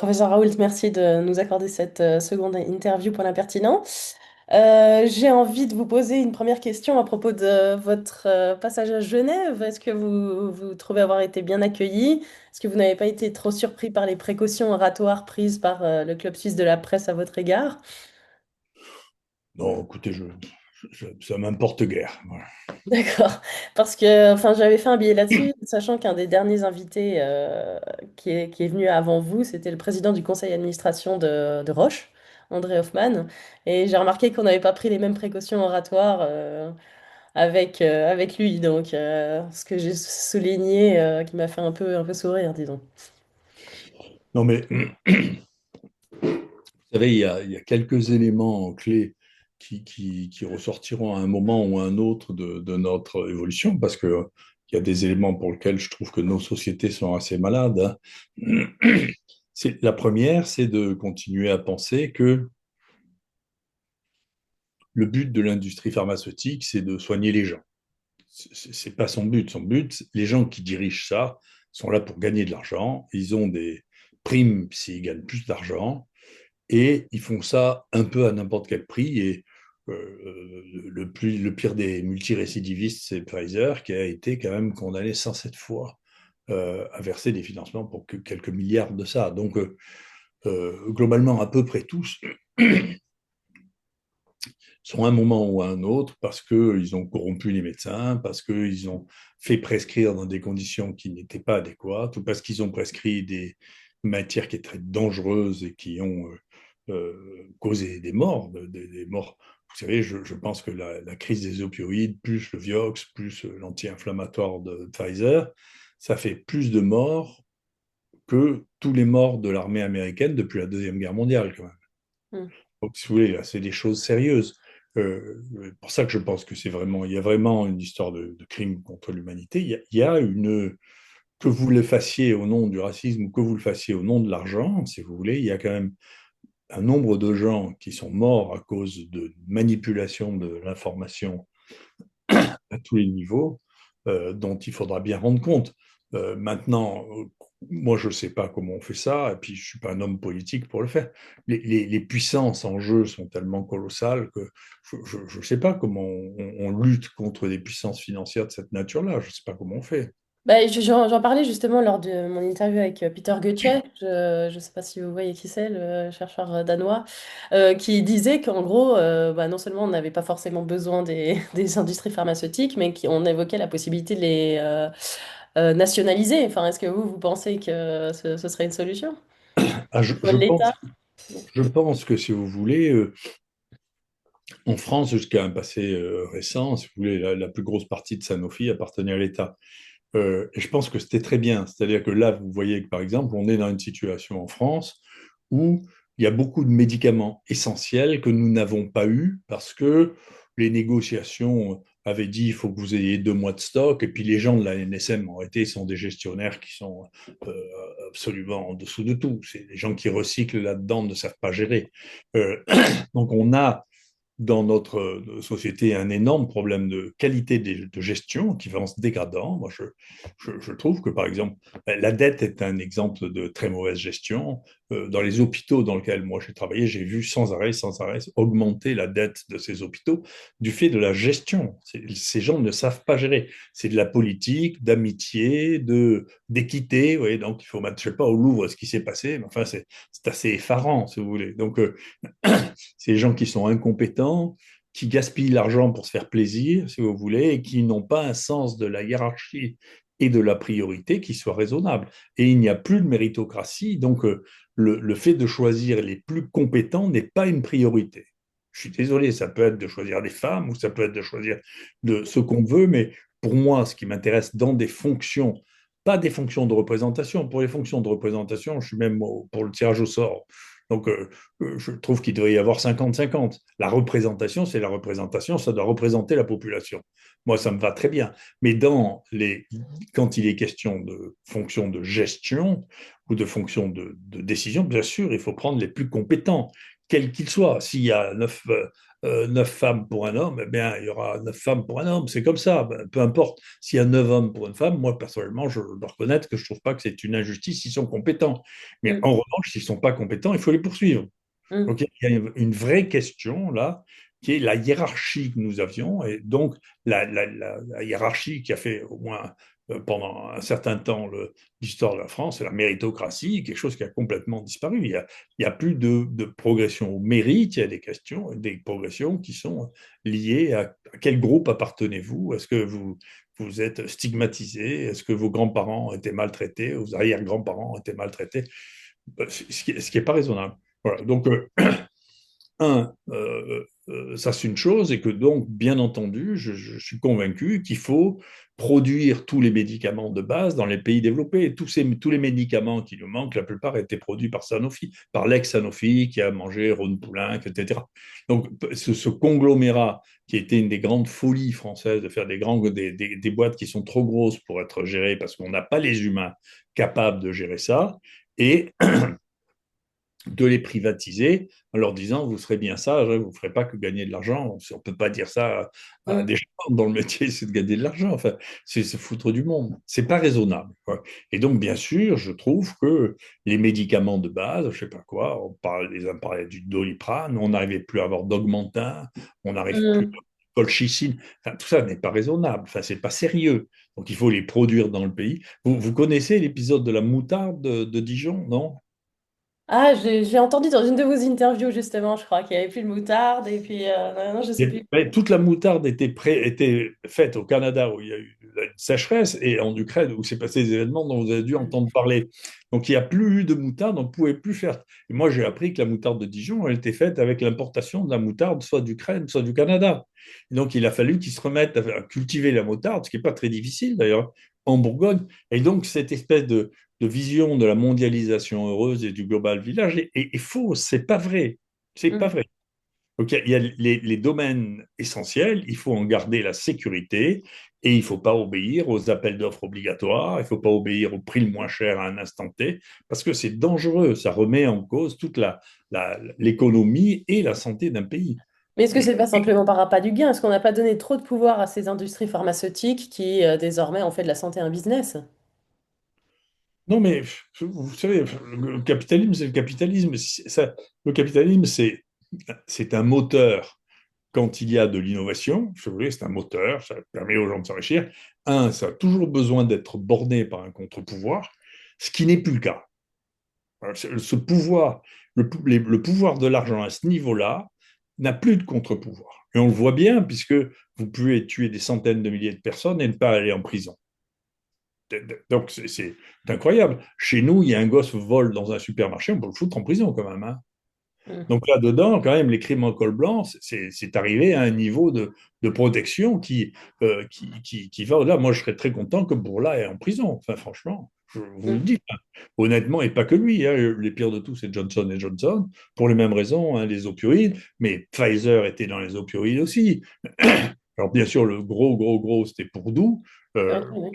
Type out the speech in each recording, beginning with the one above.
Professeur Raoult, merci de nous accorder cette seconde interview pour l'impertinent. J'ai envie de vous poser une première question à propos de votre passage à Genève. Est-ce que vous trouvez avoir été bien accueilli? Est-ce que vous n'avez pas été trop surpris par les précautions oratoires prises par le Club suisse de la presse à votre égard? Non, écoutez, ça m'importe guère. Voilà. D'accord, parce que enfin j'avais fait un billet là-dessus, sachant qu'un des derniers invités qui est venu avant vous, c'était le président du conseil d'administration de Roche, André Hoffmann, et j'ai remarqué qu'on n'avait pas pris les mêmes précautions oratoires avec lui, donc ce que j'ai souligné qui m'a fait un peu sourire, disons. Non, mais vous savez, il y a quelques éléments clés qui ressortiront à un moment ou à un autre de notre évolution, parce que il y a des éléments pour lesquels je trouve que nos sociétés sont assez malades, hein. La première, c'est de continuer à penser que le but de l'industrie pharmaceutique, c'est de soigner les gens. C'est pas son but. Son but, les gens qui dirigent ça sont là pour gagner de l'argent. Ils ont des primes s'ils gagnent plus d'argent et ils font ça un peu à n'importe quel prix. Et le pire des multirécidivistes, c'est Pfizer, qui a été quand même condamné 107 fois à verser des financements pour quelques milliards de ça. Donc, globalement, à peu près tous sont à un moment ou à un autre parce qu'ils ont corrompu les médecins, parce qu'ils ont fait prescrire dans des conditions qui n'étaient pas adéquates, ou parce qu'ils ont prescrit des matières qui étaient très dangereuses et qui ont causé des morts, des morts. Vous savez, je pense que la crise des opioïdes, plus le Vioxx, plus l'anti-inflammatoire de Pfizer, ça fait plus de morts que tous les morts de l'armée américaine depuis la Deuxième Guerre mondiale, quand même. Hmm. Donc, si vous voulez, là, c'est des choses sérieuses. Pour ça que je pense que il y a vraiment une histoire de crime contre l'humanité. Il y a une, que vous le fassiez au nom du racisme ou que vous le fassiez au nom de l'argent, si vous voulez, il y a quand même un nombre de gens qui sont morts à cause de manipulation de l'information à tous les niveaux, dont il faudra bien rendre compte. Maintenant, moi, je ne sais pas comment on fait ça, et puis je ne suis pas un homme politique pour le faire. Les puissances en jeu sont tellement colossales que je ne sais pas comment on lutte contre des puissances financières de cette nature-là. Je ne sais pas comment on fait. Bah, j'en parlais justement lors de mon interview avec Peter Goethe. Je ne sais pas si vous voyez qui c'est, le chercheur danois, qui disait qu'en gros, bah, non seulement on n'avait pas forcément besoin des industries pharmaceutiques, mais qu'on évoquait la possibilité de les nationaliser. Enfin, est-ce que vous pensez que ce serait une solution? Ah, L'État? je pense que si vous voulez, en France, jusqu'à un passé récent, si vous voulez, la plus grosse partie de Sanofi appartenait à l'État. Et je pense que c'était très bien. C'est-à-dire que là, vous voyez que, par exemple, on est dans une situation en France où il y a beaucoup de médicaments essentiels que nous n'avons pas eu parce que les négociations avaient dit il faut que vous ayez 2 mois de stock, et puis les gens de la NSM en réalité sont des gestionnaires qui sont euh, absolument en dessous de tout. C'est des gens qui recyclent là-dedans, ne savent pas gérer. Euh, donc on a dans notre société un énorme problème de qualité de gestion qui va en se dégradant. Moi, je trouve que, par exemple, la dette est un exemple de très mauvaise gestion. Dans les hôpitaux dans lesquels moi j'ai travaillé, j'ai vu sans arrêt augmenter la dette de ces hôpitaux du fait de la gestion. Ces gens ne savent pas gérer. C'est de la politique, d'amitié, d'équité. Ouais, donc, il faut mettre, je sais pas, au Louvre ce qui s'est passé, mais enfin, c'est assez effarant, si vous voulez. Donc, c'est des gens qui sont incompétents, qui gaspillent l'argent pour se faire plaisir, si vous voulez, et qui n'ont pas un sens de la hiérarchie et de la priorité qui soit raisonnable. Et il n'y a plus de méritocratie, donc le fait de choisir les plus compétents n'est pas une priorité. Je suis désolé, ça peut être de choisir des femmes ou ça peut être de choisir de ce qu'on veut, mais pour moi, ce qui m'intéresse dans des fonctions, pas des fonctions de représentation, pour les fonctions de représentation, je suis même pour le tirage au sort. Donc, je trouve qu'il devrait y avoir 50-50. La représentation, c'est la représentation, ça doit représenter la population. Moi, ça me va très bien. Mais quand il est question de fonction de gestion ou de fonction de décision, bien sûr, il faut prendre les plus compétents quel qu'il soit. S'il y a 9 femmes pour un homme, eh bien, il y aura 9 femmes pour un homme. C'est comme ça. Ben, peu importe s'il y a 9 hommes pour une femme. Moi, personnellement, je dois reconnaître que je ne trouve pas que c'est une injustice s'ils sont compétents. Mais Mm, en revanche, s'ils ne sont pas compétents, il faut les poursuivre. mm, Donc, il y a une vraie question là, qui est la hiérarchie que nous avions, et donc la hiérarchie qui a fait au moins pendant un certain temps l'histoire de la France, c'est la méritocratie, quelque chose qui a complètement disparu. Il y a plus de progression au mérite, il y a des questions, des progressions qui sont liées à quel groupe appartenez-vous. Est-ce que vous êtes stigmatisé? Est-ce que vos grands-parents étaient maltraités? Vos arrière-grands-parents étaient maltraités? Ce qui est pas raisonnable. Voilà. Donc, ça c'est une chose, et que donc, bien entendu, je suis convaincu qu'il faut produire tous les médicaments de base dans les pays développés. Et tous les médicaments qui nous manquent, la plupart étaient produits par Sanofi, par l'ex-Sanofi qui a mangé Rhône Poulenc, etc. Donc, ce conglomérat qui était une des grandes folies françaises de faire des boîtes qui sont trop grosses pour être gérées parce qu'on n'a pas les humains capables de gérer ça, et de les privatiser en leur disant vous serez bien sage, vous ne ferez pas que gagner de l'argent. On ne peut pas dire ça à mm. des gens dont le métier c'est de gagner de l'argent. Enfin, c'est se foutre du monde. C'est pas raisonnable, quoi. Et donc, bien sûr, je trouve que les médicaments de base, je sais pas quoi, les uns parlaient du Doliprane, on n'arrivait plus à avoir d'Augmentin, on n'arrive plus à Mm. colchicine. Enfin, tout ça n'est pas raisonnable. Enfin, c'est pas sérieux. Donc, il faut les produire dans le pays. Vous connaissez l'épisode de la moutarde de Dijon, non? Ah, j'ai entendu dans une de vos interviews, justement, je crois qu'il n'y avait plus de moutarde, et puis, non, non, je sais plus. Mais toute la moutarde était faite au Canada où il y a eu une sécheresse, et en Ukraine où s'est passé des événements dont vous avez dû entendre parler. Donc il n'y a plus eu de moutarde, on ne pouvait plus faire. Et moi j'ai appris que la moutarde de Dijon, elle était faite avec l'importation de la moutarde soit d'Ukraine, soit du Canada. Et donc il a fallu qu'ils se remettent à cultiver la moutarde, ce qui n'est pas très difficile d'ailleurs, en Bourgogne. Et donc cette espèce de vision de la mondialisation heureuse et du global village est fausse, c'est pas vrai. C'est pas Mm. vrai. Donc, il y a les domaines essentiels, il faut en garder la sécurité, et il ne faut pas obéir aux appels d'offres obligatoires, il ne faut pas obéir au prix le moins cher à un instant T, parce que c'est dangereux, ça remet en cause toute l'économie et la santé d'un pays. Mais est-ce que Et c'est pas simplement par appât du gain? Est-ce qu'on n'a pas donné trop de pouvoir à ces industries pharmaceutiques qui, désormais, ont fait de la santé un business? non, mais vous savez, le capitalisme, c'est le capitalisme. Le capitalisme, c'est un moteur quand il y a de l'innovation. Si vous voulez, c'est un moteur, ça permet aux gens de s'enrichir. Ça a toujours besoin d'être borné par un contre-pouvoir, ce qui n'est plus le cas. Ce pouvoir, le pouvoir de l'argent à ce niveau-là n'a plus de contre-pouvoir. Et on le voit bien, puisque vous pouvez tuer des centaines de milliers de personnes et ne pas aller en prison. Donc, c'est incroyable. Chez nous, il y a un gosse vole dans un supermarché, on peut le foutre en prison quand même, hein. Mm. Donc là-dedans, quand même, les crimes en col blanc, c'est arrivé à un niveau de protection qui va au-delà. Moi, je serais très content que Bourla est en prison. Enfin, franchement, je vous le Mm. dis, hein. Honnêtement, et pas que lui, hein. Les pires de tous, c'est Johnson et Johnson, pour les mêmes raisons, hein, les opioïdes. Mais Pfizer était dans les opioïdes aussi. Alors, bien sûr, le gros, gros, gros, c'était pour nous. Ouais, Euh, ouais.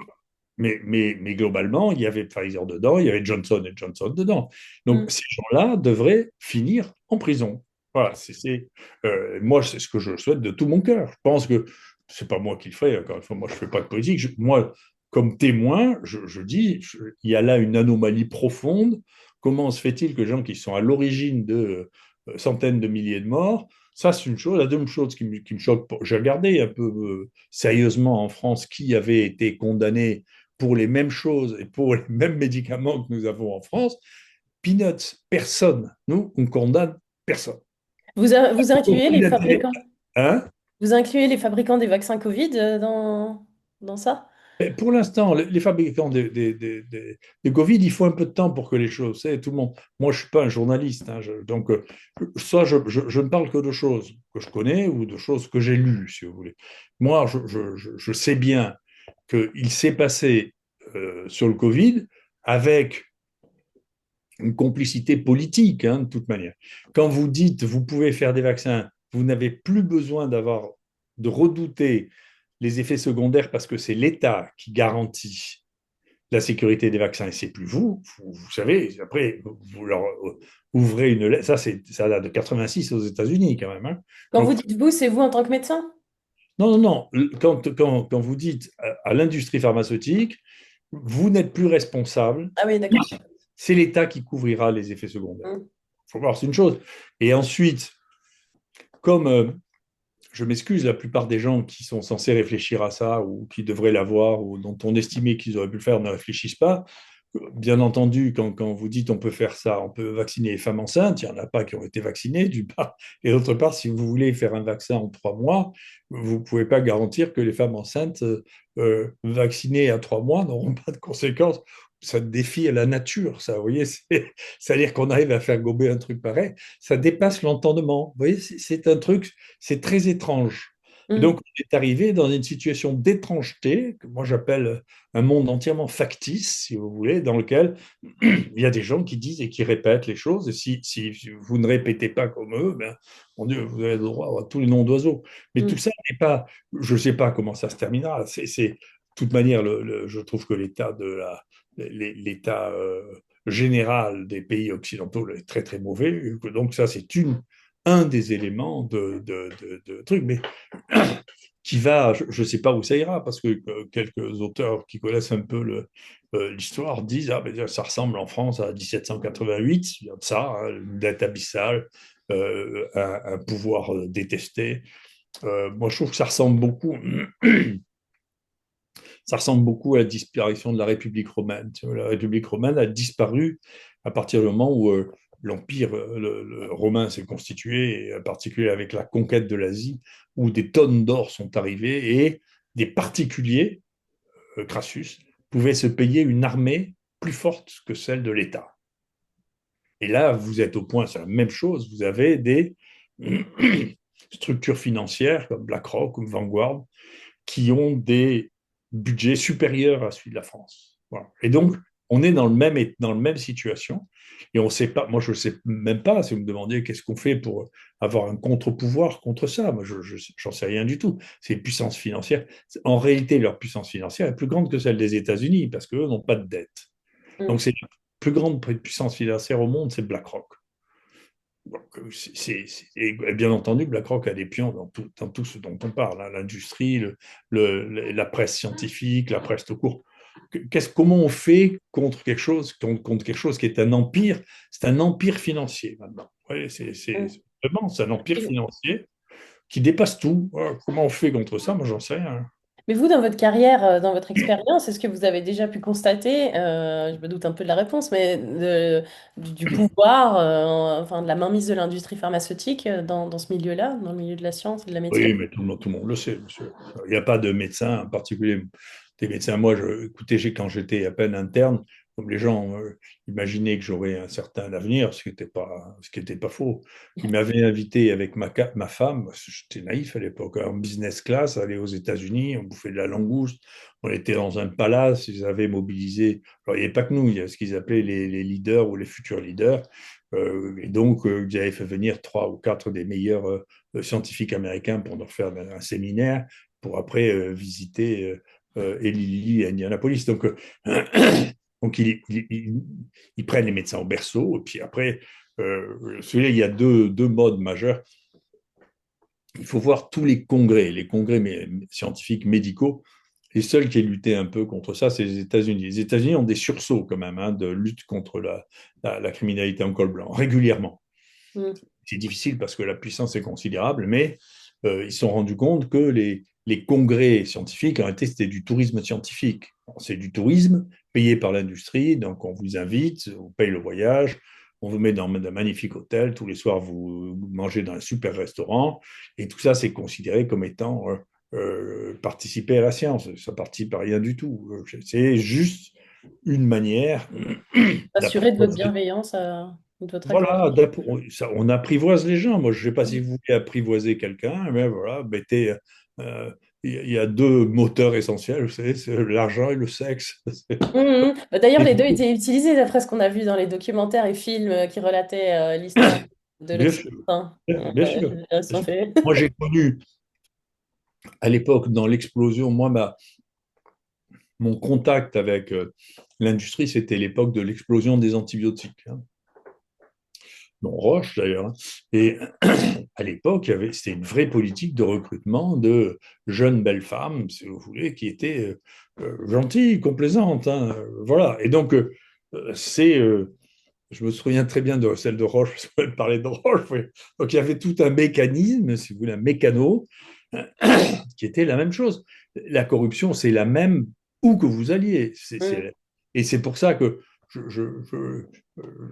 mais globalement, il y avait Pfizer dedans, il y avait Johnson et Johnson dedans. Donc, Mm. ces gens-là devraient finir en prison. Voilà, moi, c'est ce que je souhaite de tout mon cœur. Je pense que c'est pas moi qui le ferai, encore une fois, moi, je ne fais pas de politique. Moi, comme témoin, je dis, il y a là une anomalie profonde. Comment se fait-il que les gens qui sont à l'origine de centaines de milliers de morts, ça, c'est une chose. La deuxième chose qui me choque, j'ai regardé un peu sérieusement en France qui avait été condamné pour les mêmes choses et pour les mêmes médicaments que nous avons en France. Peanuts, personne. Nous, on condamne personne. Vous incluez les Aucun intérêt. fabricants, Hein? vous incluez les fabricants des vaccins Covid, dans ça? Mais pour l'instant, les fabricants des Covid, il faut un peu de temps pour que les choses. Tout le monde. Moi, je ne suis pas un journaliste, hein, donc ça, je ne parle que de choses que je connais ou de choses que j'ai lues, si vous voulez. Moi, je sais bien qu'il s'est passé sur le Covid avec une complicité politique, hein, de toute manière. Quand vous dites vous pouvez faire des vaccins, vous n'avez plus besoin de redouter les effets secondaires parce que c'est l'État qui garantit la sécurité des vaccins, et c'est plus vous. Vous savez, après, vous leur ouvrez une lettre. Ça date de 86 aux États-Unis quand même, hein. Quand vous Donc, dites vous, c'est vous en tant que médecin? non, non, non. Quand vous dites à l'industrie pharmaceutique, vous n'êtes plus responsable, Ah oui, d'accord. c'est l'État qui couvrira les effets secondaires. Mm. Il faut voir, c'est une chose. Et ensuite, comme je m'excuse, la plupart des gens qui sont censés réfléchir à ça ou qui devraient l'avoir ou dont on estimait qu'ils auraient pu le faire ne réfléchissent pas. Bien entendu, quand vous dites on peut faire ça, on peut vacciner les femmes enceintes, il n'y en a pas qui ont été vaccinées, d'une part. Et d'autre part, si vous voulez faire un vaccin en 3 mois, vous ne pouvez pas garantir que les femmes enceintes vaccinées à 3 mois n'auront pas de conséquences. Ça défie à la nature, ça, vous voyez. C'est-à-dire qu'on arrive à faire gober un truc pareil, ça dépasse l'entendement. Vous voyez, c'est un truc, c'est très étrange. Et Mm. donc, on est arrivé dans une situation d'étrangeté, que moi j'appelle un monde entièrement factice, si vous voulez, dans lequel il y a des gens qui disent et qui répètent les choses. Et si vous ne répétez pas comme eux, ben, mon Dieu, vous avez le droit à tous les noms d'oiseaux. Mais tout Mm. ça n'est pas, je ne sais pas comment ça se terminera. De toute manière, je trouve que l'état général des pays occidentaux est très très mauvais. Donc ça, c'est un des éléments de truc. Mais qui va, je ne sais pas où ça ira, parce que quelques auteurs qui connaissent un peu l'histoire disent ah, ben, ça ressemble en France à 1788, il y a de ça, hein, une dette abyssale, un pouvoir détesté. Moi, je trouve que ça ressemble beaucoup à la disparition de la République romaine. Tu vois, la République romaine a disparu à partir du moment où l'Empire le romain s'est constitué, et en particulier avec la conquête de l'Asie, où des tonnes d'or sont arrivées et des particuliers, Crassus, pouvaient se payer une armée plus forte que celle de l'État. Et là, vous êtes au point, c'est la même chose, vous avez des structures financières comme BlackRock ou Vanguard qui ont des budgets supérieurs à celui de la France. Voilà. Et donc, on est dans le même situation. Et on ne sait pas, moi je ne sais même pas, si vous me demandiez qu'est-ce qu'on fait pour avoir un contre-pouvoir contre ça, moi je n'en sais rien du tout. C'est une puissance financière. En réalité, leur puissance financière est plus grande que celle des États-Unis parce qu'eux n'ont pas de dette. Mm. Donc c'est la plus grande puissance financière au monde, c'est BlackRock. Et bien entendu, BlackRock a des pions dans tout ce dont on parle, hein, l'industrie, la presse scientifique, la presse tout court. Comment on fait contre quelque chose qui est un empire? C'est un empire financier maintenant. Ouais, Mm. vraiment, c'est un empire financier qui dépasse tout. Comment on fait contre ça? Moi, j'en sais rien. Mais vous, dans votre carrière, dans votre expérience, est-ce que vous avez déjà pu constater, je me doute un peu de la réponse, mais du pouvoir, enfin de la mainmise de l'industrie pharmaceutique dans ce milieu-là, dans le milieu de la science et de la médecine? Oui, mais tout le monde le sait, monsieur. Il n'y a pas de médecin en particulier. Des médecins, moi, écoutez, quand j'étais à peine interne, comme les gens imaginaient que j'aurais un certain avenir, ce qui était pas faux. Ils m'avaient invité avec ma femme, j'étais naïf à l'époque, en business class, aller aux États-Unis, on bouffait de la langouste, on était dans un palace, ils avaient mobilisé, alors il n'y avait pas que nous, il y a ce qu'ils appelaient les leaders ou les futurs leaders, et donc ils avaient fait venir 3 ou 4 des meilleurs scientifiques américains pour nous faire un séminaire pour après visiter Eli Lilly à Indianapolis. Donc, donc ils prennent les médecins au berceau, et puis après, celui-là, il y a deux modes majeurs. Il faut voir tous les congrès scientifiques médicaux. Les seuls qui aient lutté un peu contre ça, c'est les États-Unis. Les États-Unis ont des sursauts quand même, hein, de lutte contre la criminalité en col blanc, régulièrement. Mm. C'est difficile parce que la puissance est considérable, mais ils se sont rendus compte que les congrès scientifiques, en réalité, c'était du tourisme scientifique. C'est du tourisme payé par l'industrie, donc on vous invite, on paye le voyage, on vous met dans un magnifique hôtel, tous les soirs vous mangez dans un super restaurant, et tout ça, c'est considéré comme étant participer à la science. Ça participe à rien du tout. C'est juste une manière Assurer de votre d'apprivoiser. bienveillance, de votre accueil. Voilà, on apprivoise les gens. Moi, je ne sais pas si vous voulez apprivoiser quelqu'un, mais voilà, mettez, il y a deux moteurs essentiels, vous savez, c'est l'argent et le sexe. Mhm. Bah, d'ailleurs, les deux étaient utilisés d'après ce qu'on a vu dans les documentaires et films qui relataient l'histoire de Bien sûr, l'Occident. Hein. bien sûr, Bien bien sûr. fait. Moi, j'ai connu à l'époque, dans l'explosion, moi, mon contact avec l'industrie, c'était l'époque de l'explosion des antibiotiques, hein. Non, Roche d'ailleurs, hein. Et à l'époque, c'était une vraie politique de recrutement de jeunes belles femmes, si vous voulez, qui étaient gentilles, complaisantes, hein, voilà. Et donc, je me souviens très bien de celle de Roche, parce qu'on parlait de Roche. Oui. Donc, il y avait tout un mécanisme, si vous voulez, un mécano, qui était la même chose. La corruption, c'est la même où que vous alliez. Mm. Et c'est pour ça que je, je, je,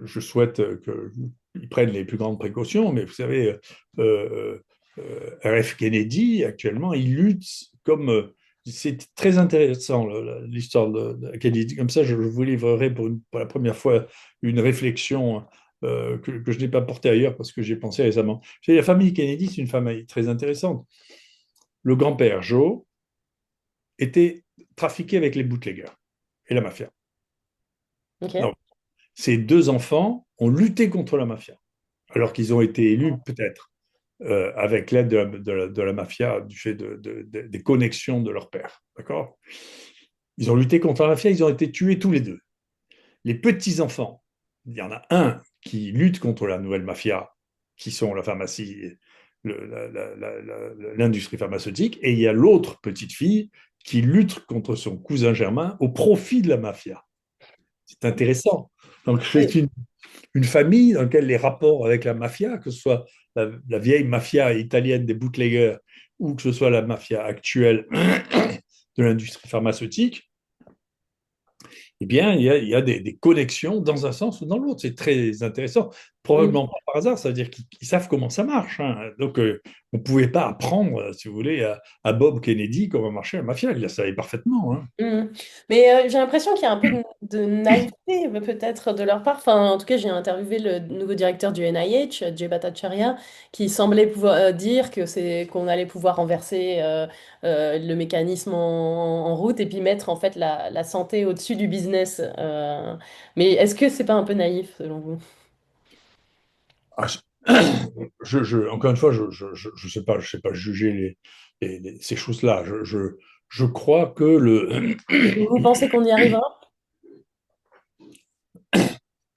je souhaite qu'ils prennent les plus grandes précautions. Mais vous savez, RF Kennedy, actuellement, il lutte comme. C'est très intéressant l'histoire de Kennedy. Comme ça, je vous livrerai pour la première fois une réflexion que je n'ai pas portée ailleurs parce que j'ai pensé récemment. La famille Kennedy, c'est une famille très intéressante. Le grand-père Joe était trafiqué avec les bootleggers et la mafia. Ok. Donc, ces deux enfants ont lutté contre la mafia, alors qu'ils ont été élus peut-être avec l'aide de la mafia du fait des connexions de leur père. D'accord. Ils ont lutté contre la mafia, ils ont été tués tous les deux. Les petits-enfants, il y en a un qui lutte contre la nouvelle mafia, qui sont la pharmacie, l'industrie pharmaceutique, et il y a l'autre petite fille qui lutte contre son cousin germain au profit de la mafia. C'est intéressant. Donc, c'est Oui. une famille dans laquelle les rapports avec la mafia, que ce soit la vieille mafia italienne des bootleggers ou que ce soit la mafia actuelle de l'industrie pharmaceutique, eh bien, il y a des connexions dans un sens ou dans l'autre. C'est très intéressant. Mm. Probablement pas par hasard, ça veut dire qu'ils savent comment ça marche, hein. Donc, on ne pouvait pas apprendre, si vous voulez, à Bob Kennedy comment marchait la mafia. Il la savait parfaitement, hein. Mm. Mais j'ai l'impression qu'il y a un peu de naïveté peut-être de leur part. Enfin, en tout cas, j'ai interviewé le nouveau directeur du NIH, Jay Bhattacharya, qui semblait pouvoir dire que c'est qu'on allait pouvoir renverser le mécanisme en route et puis mettre en fait la santé au-dessus du business. Mais est-ce que c'est pas un peu naïf selon vous? Ah, encore une fois, je sais pas juger ces choses-là. Je crois que Vous pensez qu'on y arrivera?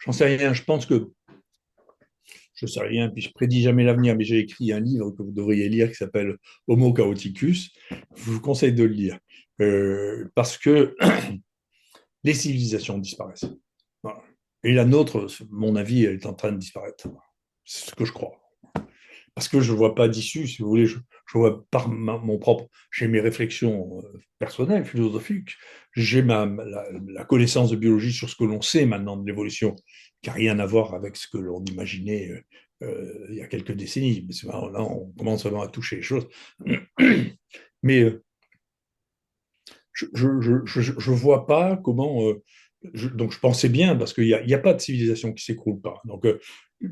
j'en sais rien. Je pense que je sais rien, puis je prédis jamais l'avenir, mais j'ai écrit un livre que vous devriez lire qui s'appelle Homo Chaoticus. Je vous conseille de le lire parce que les civilisations disparaissent. Voilà. Et la nôtre, mon avis, elle est en train de disparaître. C'est ce que je crois. Parce que je ne vois pas d'issue, si vous voulez, je vois par mon propre, j'ai mes réflexions personnelles, philosophiques, j'ai la connaissance de biologie sur ce que l'on sait maintenant de l'évolution, qui n'a rien à voir avec ce que l'on imaginait il y a quelques décennies. Mais là, on commence vraiment à toucher les choses. Mais je vois pas comment. Donc je pensais bien, parce qu'il y a pas de civilisation qui s'écroule pas. Donc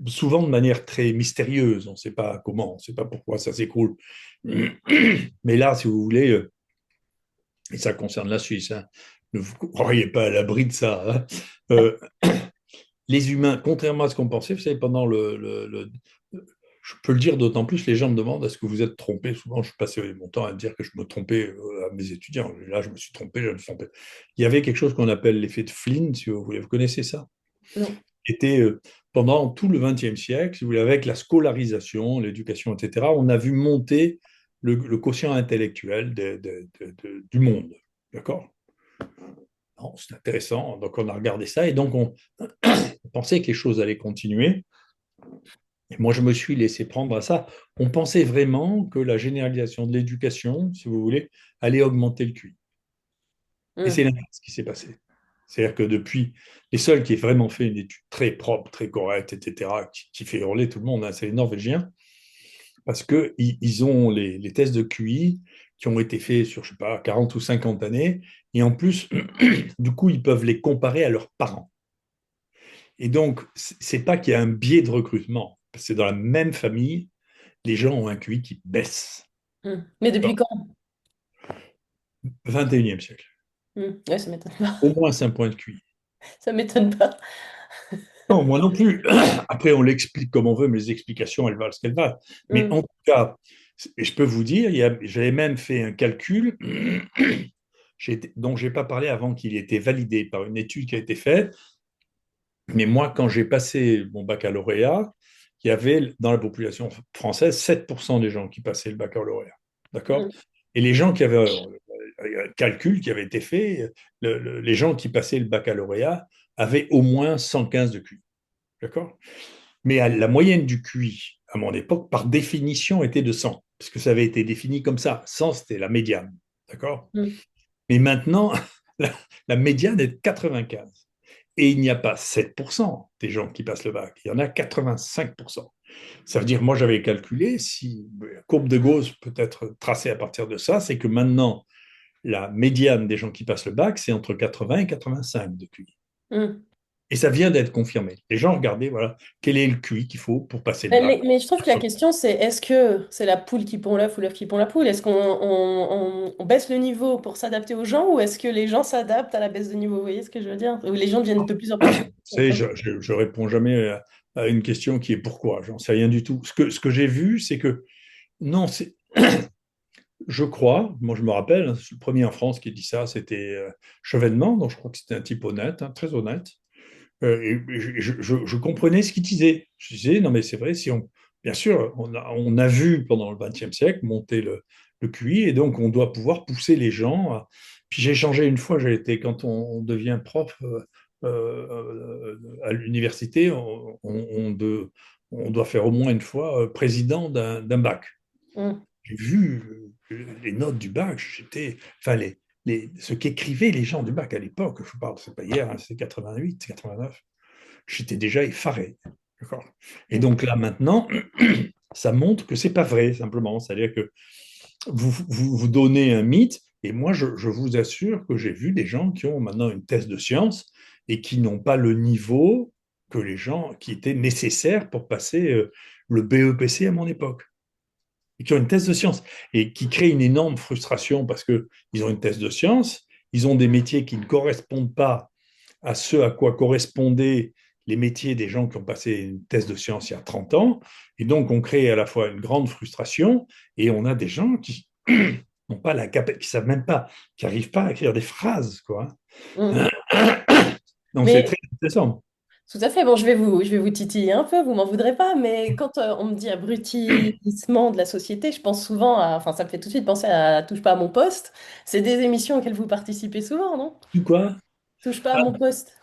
souvent de manière très mystérieuse, on ne sait pas comment, on ne sait pas pourquoi ça s'écroule. Mais là, si vous voulez, et ça concerne la Suisse, hein, ne vous croyez pas à l'abri de ça, hein. Euh, les humains, contrairement à ce qu'on pensait, vous savez, pendant je peux le dire d'autant plus, les gens me demandent est-ce que vous êtes trompé. Souvent, je passais mon temps à dire que je me trompais à mes étudiants. Là, je me suis trompé, je me suis trompé. Il y avait quelque chose qu'on appelle l'effet de Flynn, si vous voulez. Vous connaissez ça? Non. Était pendant tout le XXe siècle, si vous voulez, avec la scolarisation, l'éducation, etc., on a vu monter le quotient intellectuel du monde. D'accord? C'est intéressant. Donc, on a regardé ça et donc on pensait que les choses allaient continuer. Et moi, je me suis laissé prendre à ça. On pensait vraiment que la généralisation de l'éducation, si vous voulez, allait augmenter le QI. Et Mm. c'est l'inverse qui s'est passé. C'est-à-dire que depuis, les seuls qui aient vraiment fait une étude très propre, très correcte, etc., qui fait hurler tout le monde, hein, c'est les Norvégiens, parce qu'ils ont les tests de QI qui ont été faits sur, je sais pas, 40 ou 50 années, et en plus, du coup, ils peuvent les comparer à leurs parents. Et donc, c'est pas qu'il y a un biais de recrutement, parce que dans la même famille, les gens ont un QI qui baisse. Mm. Mais depuis quand? 21e siècle. Mm. Ouais, ça m'étonne pas. Au moins 5 points de QI. Ça m'étonne pas. Non, moi non plus. Après, on l'explique comme on veut, mais les explications, elles valent ce qu'elles valent. Mais Mm. en tout cas, et je peux vous dire, j'avais même fait un calcul. dont je n'ai pas parlé avant qu'il ait été validé par une étude qui a été faite. Mais moi, quand j'ai passé mon baccalauréat, il y avait dans la population française 7% des gens qui passaient le baccalauréat. D'accord? Mm, Et les gens qui avaient un calcul qui avait été fait, les gens qui passaient le baccalauréat avaient au moins 115 de QI. D'accord? Mais la moyenne du QI, à mon époque, par définition, était de 100, parce que ça avait été défini comme ça. 100, c'était la médiane. D'accord? mm, Mais maintenant, la, la médiane est de 95. Et il n'y a pas 7% des gens qui passent le bac, il y en a 85%. Ça veut dire, moi j'avais calculé, si la courbe de Gauss peut être tracée à partir de ça, c'est que maintenant, la médiane des gens qui passent le bac, c'est entre 80 et 85 de QI. mm. Et ça vient d'être confirmé. Les gens regardaient, voilà, quel est le QI qu'il faut pour passer le bac. Mais je trouve que la question, c'est est-ce que c'est la poule qui pond l'œuf ou l'œuf qui pond la poule? Est-ce qu'on on baisse le niveau pour s'adapter aux gens ou est-ce que les gens s'adaptent à la baisse de niveau? Vous voyez ce que je veux dire? Ou les gens deviennent de plus en plus chiants. Vous savez, je réponds jamais à une question qui est pourquoi. J'en sais rien du tout. Ce que j'ai vu, c'est que non, je crois, moi je me rappelle, hein, le premier en France qui dit ça, c'était Chevènement, donc je crois que c'était un type honnête, hein, très honnête. Et je comprenais ce qu'il disait. Je disais, non mais c'est vrai, si on, bien sûr, on a vu pendant le XXe siècle monter le QI, et donc on doit pouvoir pousser les gens. Puis j'ai changé une fois, j'ai été, quand on devient prof à l'université, on doit faire au moins une fois président d'un bac. Mm, J'ai vu les notes du bac, enfin ce qu'écrivaient les gens du bac à l'époque, je parle, c'est pas hier, hein, c'est 88, 89, j'étais déjà effaré. D'accord. Et mm, donc là maintenant, ça montre que c'est pas vrai simplement, c'est-à-dire que vous donnez un mythe, et moi je vous assure que j'ai vu des gens qui ont maintenant une thèse de science et qui n'ont pas le niveau que les gens qui étaient nécessaires pour passer le BEPC à mon époque et qui ont une thèse de science et qui créent une énorme frustration parce qu'ils ont une thèse de science, ils ont des métiers qui ne correspondent pas à ce à quoi correspondaient les métiers des gens qui ont passé une thèse de science il y a 30 ans. Et donc, on crée à la fois une grande frustration et on a des gens qui n'ont pas la capacité, qui savent même pas, qui n'arrivent pas à écrire des phrases, quoi. mm. Donc, c'est Mais très intéressant. tout à fait, bon, je vais vous titiller un peu, vous m'en voudrez pas, mais quand on me dit abrutissement de la société, je pense souvent à, enfin, ça me fait tout de suite penser à Touche pas à mon poste. C'est des émissions auxquelles vous participez souvent, non? Quoi? Touche pas à mon poste.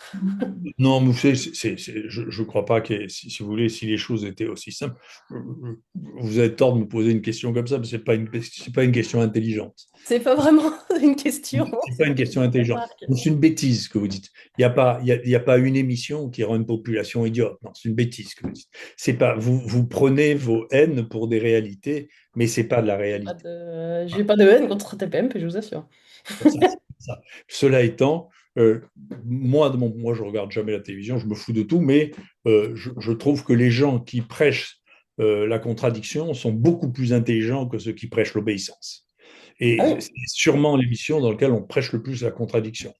Non, mais vous savez, je ne crois pas que, si vous voulez, si les choses étaient aussi simples, vous avez tort de me poser une question comme ça, parce que c'est pas une question intelligente. C'est pas vraiment une question, C'est pas c'est une plus question une intelligente. remarque. Donc, c'est une bêtise ce que vous dites. Il y a pas une émission qui rend une population idiote. Non, c'est une bêtise ce que vous dites. C'est pas, vous prenez vos haines pour des réalités, mais c'est pas de la réalité. J'ai pas de haine contre TPMP, je vous assure. Ça, ça. Cela étant, moi, je regarde jamais la télévision, je me fous de tout, mais je trouve que les gens qui prêchent la contradiction sont beaucoup plus intelligents que ceux qui prêchent l'obéissance. Ah Et oui. c'est sûrement l'émission dans laquelle on prêche le plus la contradiction.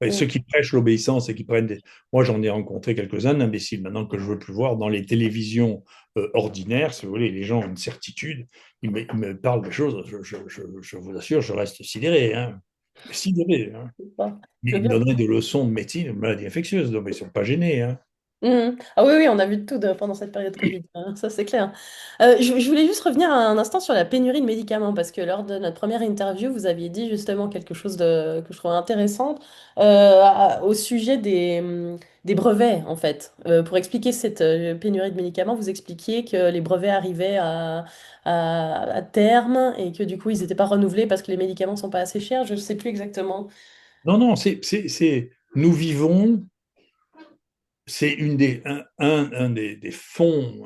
Et ceux Mm. qui prêchent l'obéissance et qui prennent des... Moi, j'en ai rencontré quelques-uns d'imbéciles maintenant que je ne veux plus voir dans les télévisions ordinaires. Si vous voulez, les gens ont une certitude. Ils me parlent des choses, je vous assure, je reste sidéré. Hein. Sidéré. Hein. Je Ils veux me bien. donneraient des leçons de médecine, de maladies infectieuses. Donc, ils ne sont pas gênés. Hein. Mhm. Ah oui, oui, on a vu de tout pendant cette période Covid, hein, ça c'est clair. Je voulais juste revenir un instant sur la pénurie de médicaments, parce que lors de notre première interview, vous aviez dit justement quelque chose que je trouvais intéressant au sujet des brevets, en fait. Pour expliquer cette pénurie de médicaments, vous expliquiez que les brevets arrivaient à terme et que du coup, ils n'étaient pas renouvelés parce que les médicaments sont pas assez chers. Je ne sais plus exactement. Non, non, nous vivons, c'est un des fonds,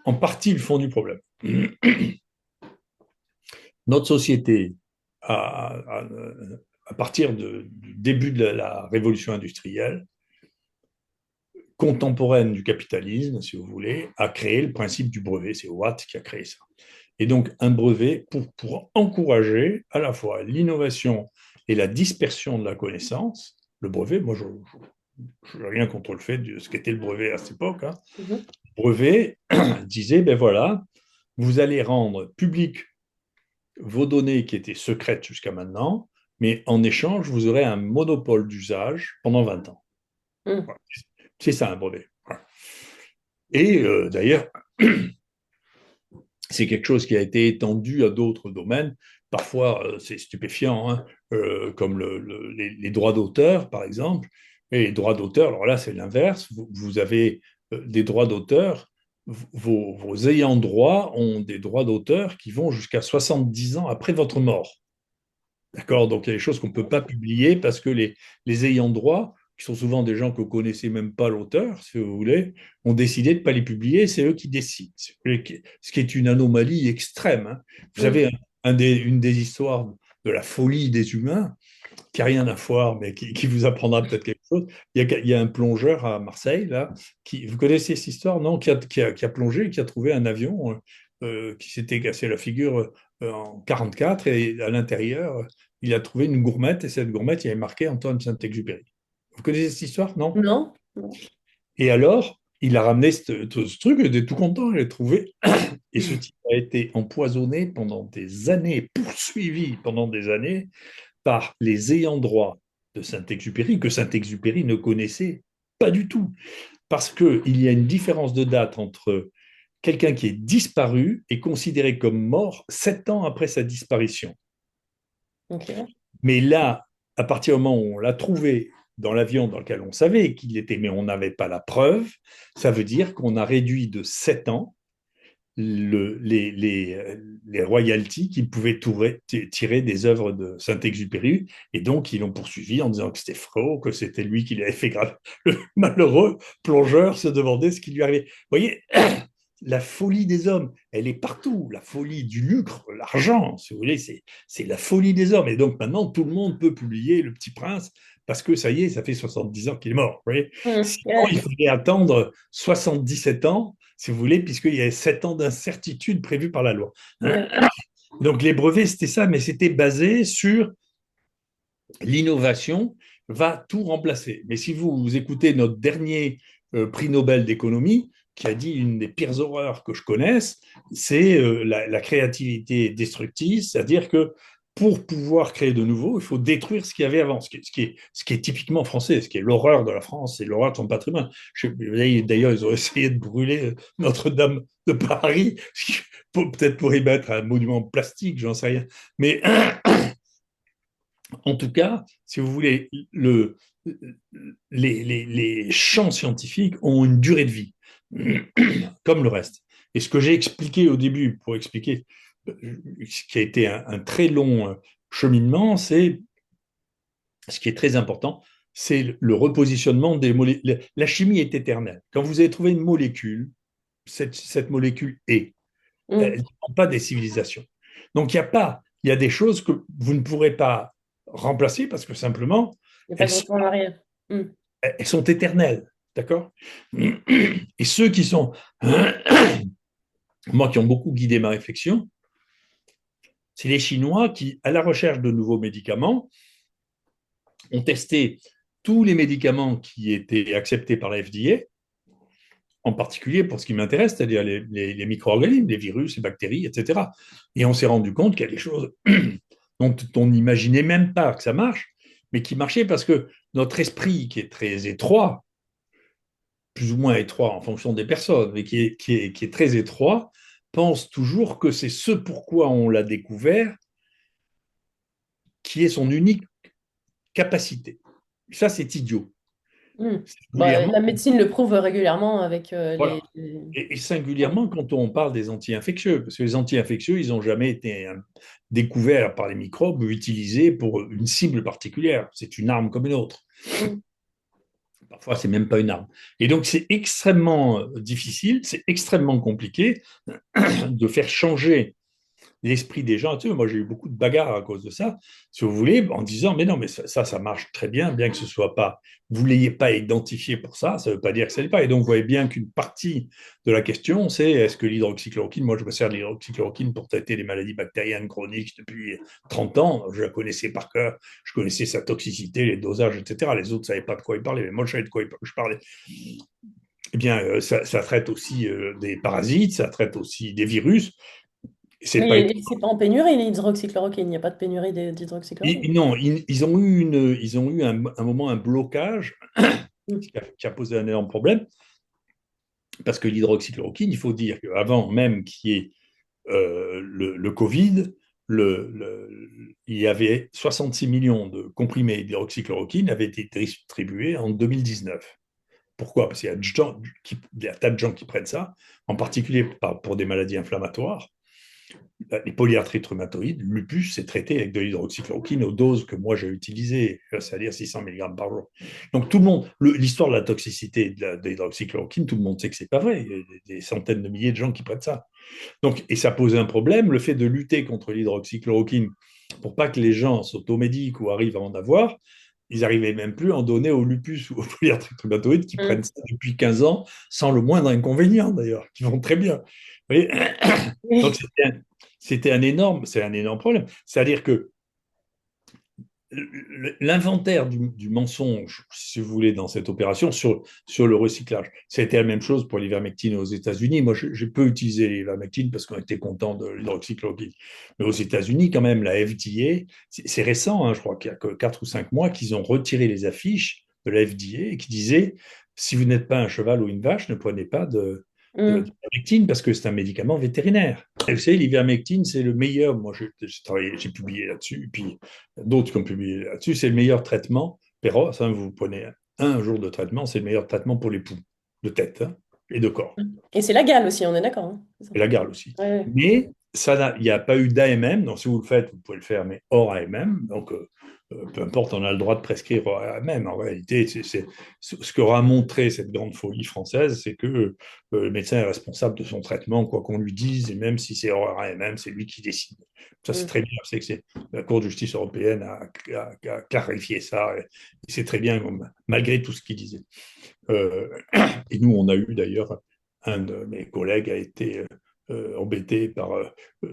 en partie le fond du problème. Notre société, à partir du début de la révolution industrielle, contemporaine du capitalisme, si vous voulez, a créé le principe du brevet. C'est Watt qui a créé ça. Et donc, un brevet pour encourager à la fois l'innovation et la dispersion de la connaissance. Le brevet, moi, je n'ai rien contre le fait de ce qu'était le brevet à cette époque. Hein. Mhm. Le brevet disait, ben voilà, vous allez rendre public vos données qui étaient secrètes jusqu'à maintenant, mais en échange, vous aurez un monopole d'usage pendant 20 ans. Mm. Voilà. C'est ça un brevet. Voilà. Et d'ailleurs, c'est quelque chose qui a été étendu à d'autres domaines. Parfois, c'est stupéfiant, hein, comme les droits d'auteur, par exemple. Et les droits d'auteur, alors là, c'est l'inverse. Vous avez des droits d'auteur. Vos ayants droit ont des droits d'auteur qui vont jusqu'à 70 ans après votre mort. D'accord? Donc, il y a des choses qu'on ne peut pas publier parce que les ayants droit, qui sont souvent des gens que vous ne connaissez même pas l'auteur, si vous voulez, ont décidé de ne pas les publier. C'est eux qui décident. Ce qui est une anomalie extrême, hein. Vous Mm. savez, une des histoires de la folie des humains, qui n'a rien à voir, mais qui vous apprendra peut-être quelque chose. Il y a un plongeur à Marseille, là, vous connaissez cette histoire, non? Qui a plongé, qui a trouvé un avion qui s'était cassé la figure en 44 et à l'intérieur, il a trouvé une gourmette et cette gourmette, il y avait marqué Antoine Saint-Exupéry. Vous connaissez cette histoire, non? Non? Non. Et alors, il a ramené ce truc, il était tout content, il l'a trouvé. Et ce type a été empoisonné pendant des années, poursuivi pendant des années par les ayants droit de Saint-Exupéry, que Saint-Exupéry ne connaissait pas du tout. Parce qu'il y a une différence de date entre quelqu'un qui est disparu et considéré comme mort 7 ans après sa disparition. Ok. Mais là, à partir du moment où on l'a trouvé dans l'avion dans lequel on savait qu'il était, mais on n'avait pas la preuve, ça veut dire qu'on a réduit de 7 ans les royalties qu'ils pouvaient tirer des œuvres de Saint-Exupéry. Et donc, ils l'ont poursuivi en disant que c'était faux, que c'était lui qui l'avait fait grave. Le malheureux plongeur se demandait ce qui lui arrivait. Vous voyez, la folie des hommes, elle est partout. La folie du lucre, l'argent, si vous voulez, c'est la folie des hommes. Et donc, maintenant, tout le monde peut publier Le Petit Prince parce que ça y est, ça fait 70 ans qu'il est mort. Vous voyez. Mm. Sinon, il Ouais. fallait attendre 77 ans si vous voulez, puisqu'il y avait 7 ans d'incertitude prévue par la loi. Ouais. Donc les brevets, c'était ça, mais c'était basé sur l'innovation va tout remplacer. Mais si vous écoutez notre dernier prix Nobel d'économie, qui a dit une des pires horreurs que je connaisse, c'est la créativité destructive, c'est-à-dire que pour pouvoir créer de nouveau, il faut détruire ce qu'il y avait avant, ce qui est typiquement français, ce qui est l'horreur de la France, c'est l'horreur de son patrimoine. D'ailleurs, ils ont essayé de brûler Notre-Dame de Paris, peut-être pour y mettre un monument plastique, j'en sais rien. Mais en tout cas, si vous voulez, les champs scientifiques ont une durée de vie, comme le reste. Et ce que j'ai expliqué au début, pour expliquer ce qui a été un très long cheminement, c'est ce qui est très important, c'est le repositionnement des molécules. La chimie est éternelle. Quand vous avez trouvé une molécule, cette molécule est, elle Mm. ne dépend pas des civilisations. Donc il y a des choses que vous ne pourrez pas remplacer parce que simplement, Il n'y a pas elles de sont, retour en arrière. Mm. elles sont éternelles. D'accord? Et ceux qui sont, moi qui ont beaucoup guidé ma réflexion, c'est les Chinois qui, à la recherche de nouveaux médicaments, ont testé tous les médicaments qui étaient acceptés par la FDA, en particulier pour ce qui m'intéresse, c'est-à-dire les micro-organismes, les virus, les bactéries, etc. Et on s'est rendu compte qu'il y a des choses dont on n'imaginait même pas que ça marche, mais qui marchaient parce que notre esprit, qui est très étroit, plus ou moins étroit en fonction des personnes, mais qui est très étroit, pense toujours que c'est ce pourquoi on l'a découvert qui est son unique capacité. Ça, c'est idiot. Mm. Bah, Singulièrement, la médecine le prouve régulièrement avec voilà. Et singulièrement quand on parle des anti-infectieux, parce que les anti-infectieux, ils n'ont jamais été découverts par les microbes ou utilisés pour une cible particulière. C'est une arme comme une autre. Mm. Parfois, c'est même pas une arme. Et donc, c'est extrêmement difficile, c'est extrêmement compliqué de faire changer l'esprit des gens. Tu sais, moi, j'ai eu beaucoup de bagarres à cause de ça, si vous voulez, en disant, mais non, mais ça marche très bien que ce soit pas, vous l'ayez pas identifié pour ça ne veut pas dire que ce n'est pas. Et donc, vous voyez bien qu'une partie de la question, c'est est-ce que l'hydroxychloroquine, moi, je me sers de l'hydroxychloroquine pour traiter les maladies bactériennes chroniques depuis 30 ans, je la connaissais par cœur, je connaissais sa toxicité, les dosages, etc. Les autres ne savaient pas de quoi ils parlaient, mais moi, je savais de quoi je parlais. Eh bien, ça traite aussi des parasites, ça traite aussi des virus, C'est pas Mais c'est pas en pénurie, l'hydroxychloroquine. Il n'y a pas de pénurie d'hydroxychloroquine. non, ils ont eu ils ont eu un moment un blocage Mm. qui a posé un énorme problème parce que l'hydroxychloroquine, il faut dire qu'avant même qu'il y ait le Covid, il y avait 66 millions de comprimés d'hydroxychloroquine qui avaient été distribués en 2019. Pourquoi? Parce qu'il y a il y a un tas de gens qui prennent ça, en particulier pour des maladies inflammatoires. Les polyarthrites rhumatoïdes, le lupus, c'est traité avec de l'hydroxychloroquine aux doses que moi j'ai utilisées, c'est-à-dire 600 mg par jour. Donc tout le monde, l'histoire de la toxicité de l'hydroxychloroquine, tout le monde sait que c'est pas vrai. Il y a des centaines de milliers de gens qui prennent ça. Donc, et ça pose un problème, le fait de lutter contre l'hydroxychloroquine pour pas que les gens s'automédiquent ou arrivent à en avoir, ils n'arrivaient même plus à en donner au lupus ou aux polyarthrites rhumatoïdes qui prennent Mm. ça depuis 15 ans sans le moindre inconvénient d'ailleurs, qui vont très bien. Vous voyez. Donc Oui. c'est un énorme problème. C'est-à-dire que l'inventaire du mensonge, si vous voulez, dans cette opération sur le recyclage, c'était la même chose pour l'ivermectine aux États-Unis. Moi, j'ai peu utilisé l'ivermectine parce qu'on était content de l'hydroxychloroquine. Mais aux États-Unis, quand même, la FDA, c'est récent, hein, je crois qu'il y a que 4 ou 5 mois qu'ils ont retiré les affiches de la FDA et qui disaient si vous n'êtes pas un cheval ou une vache, ne prenez pas Mm. d'ivermectine parce que c'est un médicament vétérinaire. Et vous savez, l'ivermectine, c'est le meilleur. Moi, j'ai publié là-dessus, puis d'autres qui ont publié là-dessus. C'est le meilleur traitement. Péros, hein, vous prenez un jour de traitement, c'est le meilleur traitement pour les poux de tête, hein, et de corps. Et c'est la gale aussi, on est d'accord, hein, c'est ça. Et la garde aussi. Ouais, ouais. Mais il n'y a pas eu d'AMM. Donc, si vous le faites, vous pouvez le faire, mais hors AMM. Donc, peu importe, on a le droit de prescrire hors AMM. En réalité, ce qu'aura montré cette grande folie française, c'est que le médecin est responsable de son traitement, quoi qu'on lui dise, et même si c'est hors AMM, c'est lui qui décide. Ça, c'est Mm. très bien. C'est que la Cour de justice européenne a clarifié ça. Et c'est très bien, malgré tout ce qu'il disait. Euh, et nous, on a eu d'ailleurs, un de mes collègues a été embêté par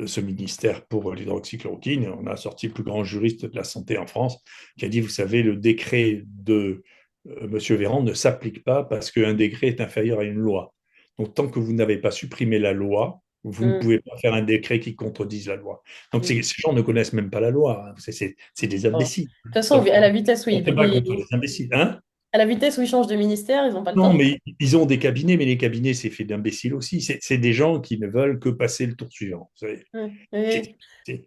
ce ministère pour l'hydroxychloroquine. On a sorti le plus grand juriste de la santé en France qui a dit, vous savez, le décret de M. Véran ne s'applique pas parce qu'un décret est inférieur à une loi. Donc, tant que vous n'avez pas supprimé la loi, vous ne Mm. pouvez pas faire un décret qui contredise la loi. Donc, Mm. ces gens ne connaissent même pas la loi, hein. C'est des Bon. De imbéciles. toute façon, Donc, à la vitesse où on se bat contre les imbéciles. Hein. à la vitesse où ils changent de ministère, ils n'ont pas le Non, temps. mais ils ont des cabinets, mais les cabinets, c'est fait d'imbéciles aussi. C'est des gens qui ne veulent que passer le tour suivant. Vous savez. Ouais. C'est- Ouais.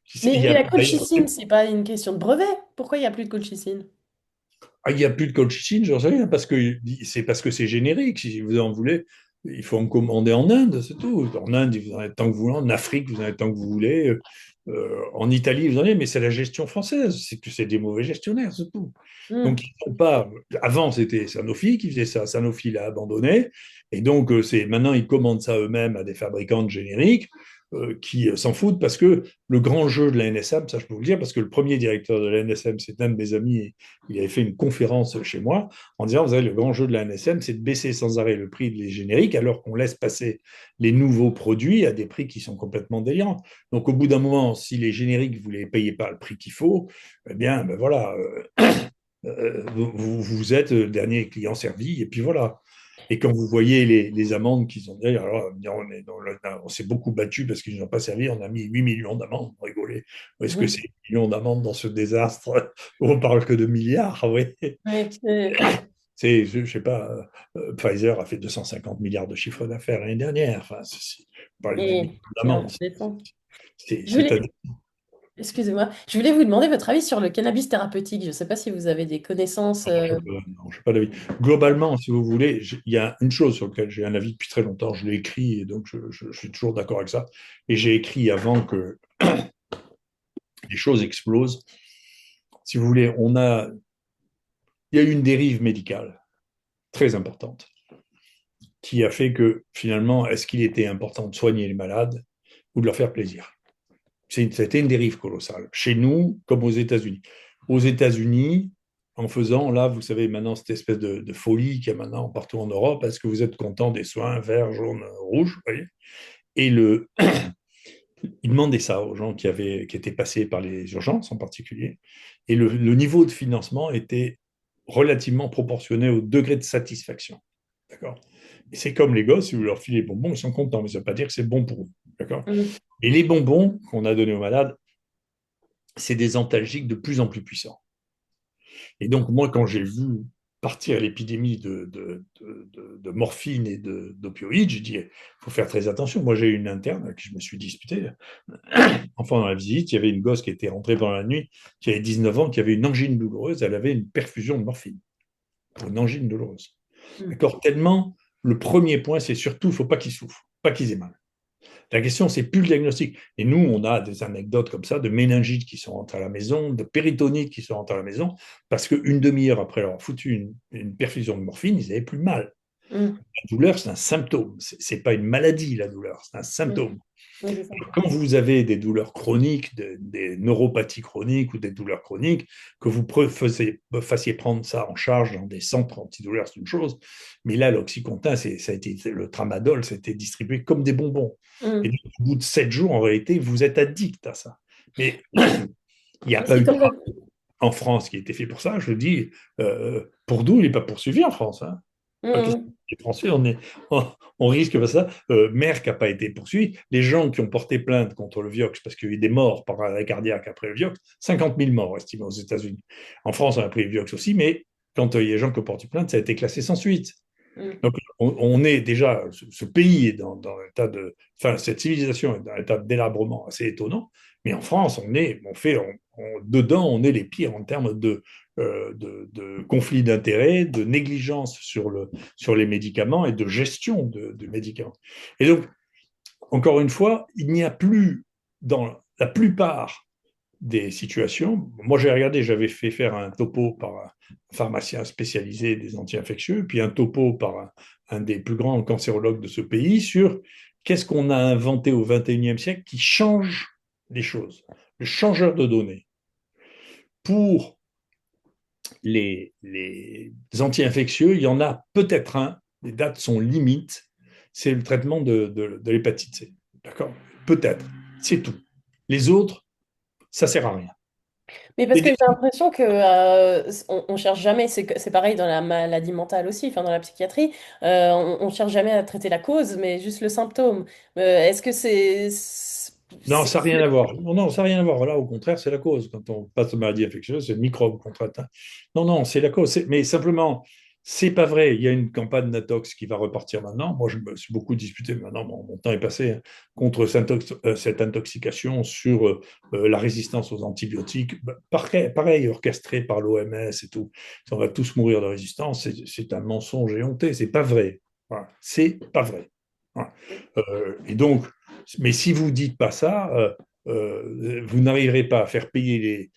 c'est- il y Mais a, la d'ailleurs, colchicine, c'est pas une question de brevet. Pourquoi il n'y a plus de colchicine? il n'y a plus de colchicine, j'en sais rien, parce que c'est générique. Si vous en voulez, il faut en commander en Inde, c'est tout. En Inde, vous en avez tant que vous voulez. En Afrique, vous en avez tant que vous voulez. En Italie, vous en avez, mais c'est la gestion française. C'est que c'est des mauvais gestionnaires, c'est tout. Mm. Donc, ils sont pas. Avant, c'était Sanofi qui faisait ça. Sanofi l'a abandonné. Et donc, maintenant, ils commandent ça eux-mêmes à des fabricants de génériques qui s'en foutent parce que le grand jeu de la NSM, ça je peux vous le dire, parce que le premier directeur de la NSM, c'est un de mes amis, et il avait fait une conférence chez moi en disant, vous savez, le grand jeu de la NSM, c'est de baisser sans arrêt le prix des génériques alors qu'on laisse passer les nouveaux produits à des prix qui sont complètement délirants. Donc, au bout d'un moment, si les génériques, vous ne les payez pas le prix qu'il faut, eh bien, ben voilà, vous êtes le dernier client servi, et puis voilà. Et quand vous voyez les amendes qu'ils ont dit, alors on s'est beaucoup battu parce qu'ils n'ont pas servi, on a mis 8 millions d'amendes, on rigolait. Est-ce que c'est 8 millions d'amendes dans ce désastre? On parle que de milliards, oui. Ouais. Je sais pas, Pfizer a fait 250 milliards de chiffre d'affaires l'année dernière. Enfin, on parle de 8 Et millions c'est d'amendes. indécent. Je C'est voulais, excusez-moi, je voulais vous demander votre avis sur le cannabis thérapeutique. Je ne sais pas si vous avez des connaissances. non, je n'ai pas d'avis. Globalement, si vous voulez, il y a une chose sur laquelle j'ai un avis depuis très longtemps, je l'ai écrit et donc je suis toujours d'accord avec ça. Et j'ai écrit avant que les choses explosent. Si vous voulez, il y a eu une dérive médicale très importante qui a fait que finalement, est-ce qu'il était important de soigner les malades ou de leur faire plaisir? C'était une dérive colossale, chez nous comme aux États-Unis. Aux États-Unis, en faisant, là, vous savez, maintenant, cette espèce de folie qu'il y a maintenant partout en Europe, est-ce que vous êtes content des soins vert, jaune, rouge, vous voyez. Et ils demandaient ça aux gens qui étaient passés par les urgences en particulier. Et le niveau de financement était relativement proportionné au degré de satisfaction. D'accord. Et c'est comme les gosses, si vous leur filez les bonbons, ils sont contents, mais ça ne veut pas dire que c'est bon pour eux. D'accord. Et les bonbons qu'on a donnés aux malades, c'est des antalgiques de plus en plus puissants. Et donc, moi, quand j'ai vu partir l'épidémie de morphine et d'opioïdes, j'ai dit, il faut faire très attention. Moi, j'ai eu une interne avec qui je me suis disputé. Enfin, dans la visite, il y avait une gosse qui était rentrée pendant la nuit, qui avait 19 ans, qui avait une angine douloureuse. Elle avait une perfusion de morphine pour une angine douloureuse. Mm. D'accord. Tellement, le premier point, c'est surtout, il ne faut pas qu'ils souffrent, pas qu'ils aient mal. La question, c'est plus le diagnostic. Et nous, on a des anecdotes comme ça de méningites qui sont rentrées à la maison, de péritonites qui sont rentrées à la maison, parce qu'une demi-heure après avoir foutu une perfusion de morphine, ils n'avaient plus mal. Mm. La douleur, c'est un symptôme. C'est pas une maladie, la douleur, c'est un Oui, symptôme. oui, c'est ça. Quand vous avez des douleurs chroniques, des neuropathies chroniques ou des douleurs chroniques, que vous fassiez prendre ça en charge dans des centres antidouleurs, c'est une chose. Mais là, l'Oxycontin, ça a été, le tramadol, c'était distribué comme des bonbons. Et Mm. donc, au bout de 7 jours, en réalité, vous êtes addict à ça. Mais il n'y a Mais pas c'est eu de comme ça. en France qui a été fait pour ça. Je dis, pour nous, il n'est pas poursuivi en France. Hein. Pas question. Mm. Les Français, on risque pas ça. Merck n'a pas été poursuivi. Les gens qui ont porté plainte contre le Vioxx, parce qu'il y a eu des morts par arrêt cardiaque après le Vioxx, 50 000 morts estimés aux États-Unis. En France, on a pris le Vioxx aussi, mais quand il y a des gens qui ont porté plainte, ça a été classé sans suite. Mm. Donc, on est déjà, ce pays est dans l'état de, enfin, cette civilisation est dans l'état de délabrement assez étonnant, mais en France, dedans, on est les pires en termes de conflits d'intérêts, de négligence sur les médicaments et de gestion de médicaments. Et donc, encore une fois, il n'y a plus dans la plupart des situations. Moi, j'ai regardé, j'avais fait faire un topo par un pharmacien spécialisé des anti-infectieux, puis un topo par un des plus grands cancérologues de ce pays sur qu'est-ce qu'on a inventé au XXIe siècle qui change les choses. Le changeur de données pour les anti-infectieux, il y en a peut-être un, les dates sont limites, c'est le traitement de l'hépatite C. D'accord. Peut-être, c'est tout. Les autres, ça sert à rien. Mais parce que Et j'ai l'impression que on cherche jamais, c'est pareil dans la maladie mentale aussi, enfin dans la psychiatrie, on cherche jamais à traiter la cause, mais juste le symptôme. Est-ce que non, c'est- ça n'a rien à voir. Non, non, ça n'a rien à voir. Là, au contraire, c'est la cause. Quand on passe aux maladies infectieuses, c'est le microbe qu'on traite. Hein. Non, non, c'est la cause. Mais simplement, c'est pas vrai. Il y a une campagne Natox qui va repartir maintenant. Moi, je me suis beaucoup disputé. Maintenant, mon temps est passé hein, contre cette intoxication sur la résistance aux antibiotiques. Bah, pareil, orchestré par l'OMS et tout. On va tous mourir de résistance. C'est un mensonge éhonté. C'est pas vrai. Voilà. C'est pas vrai. Voilà. Et donc, mais si vous dites pas ça, vous n'arriverez pas à faire payer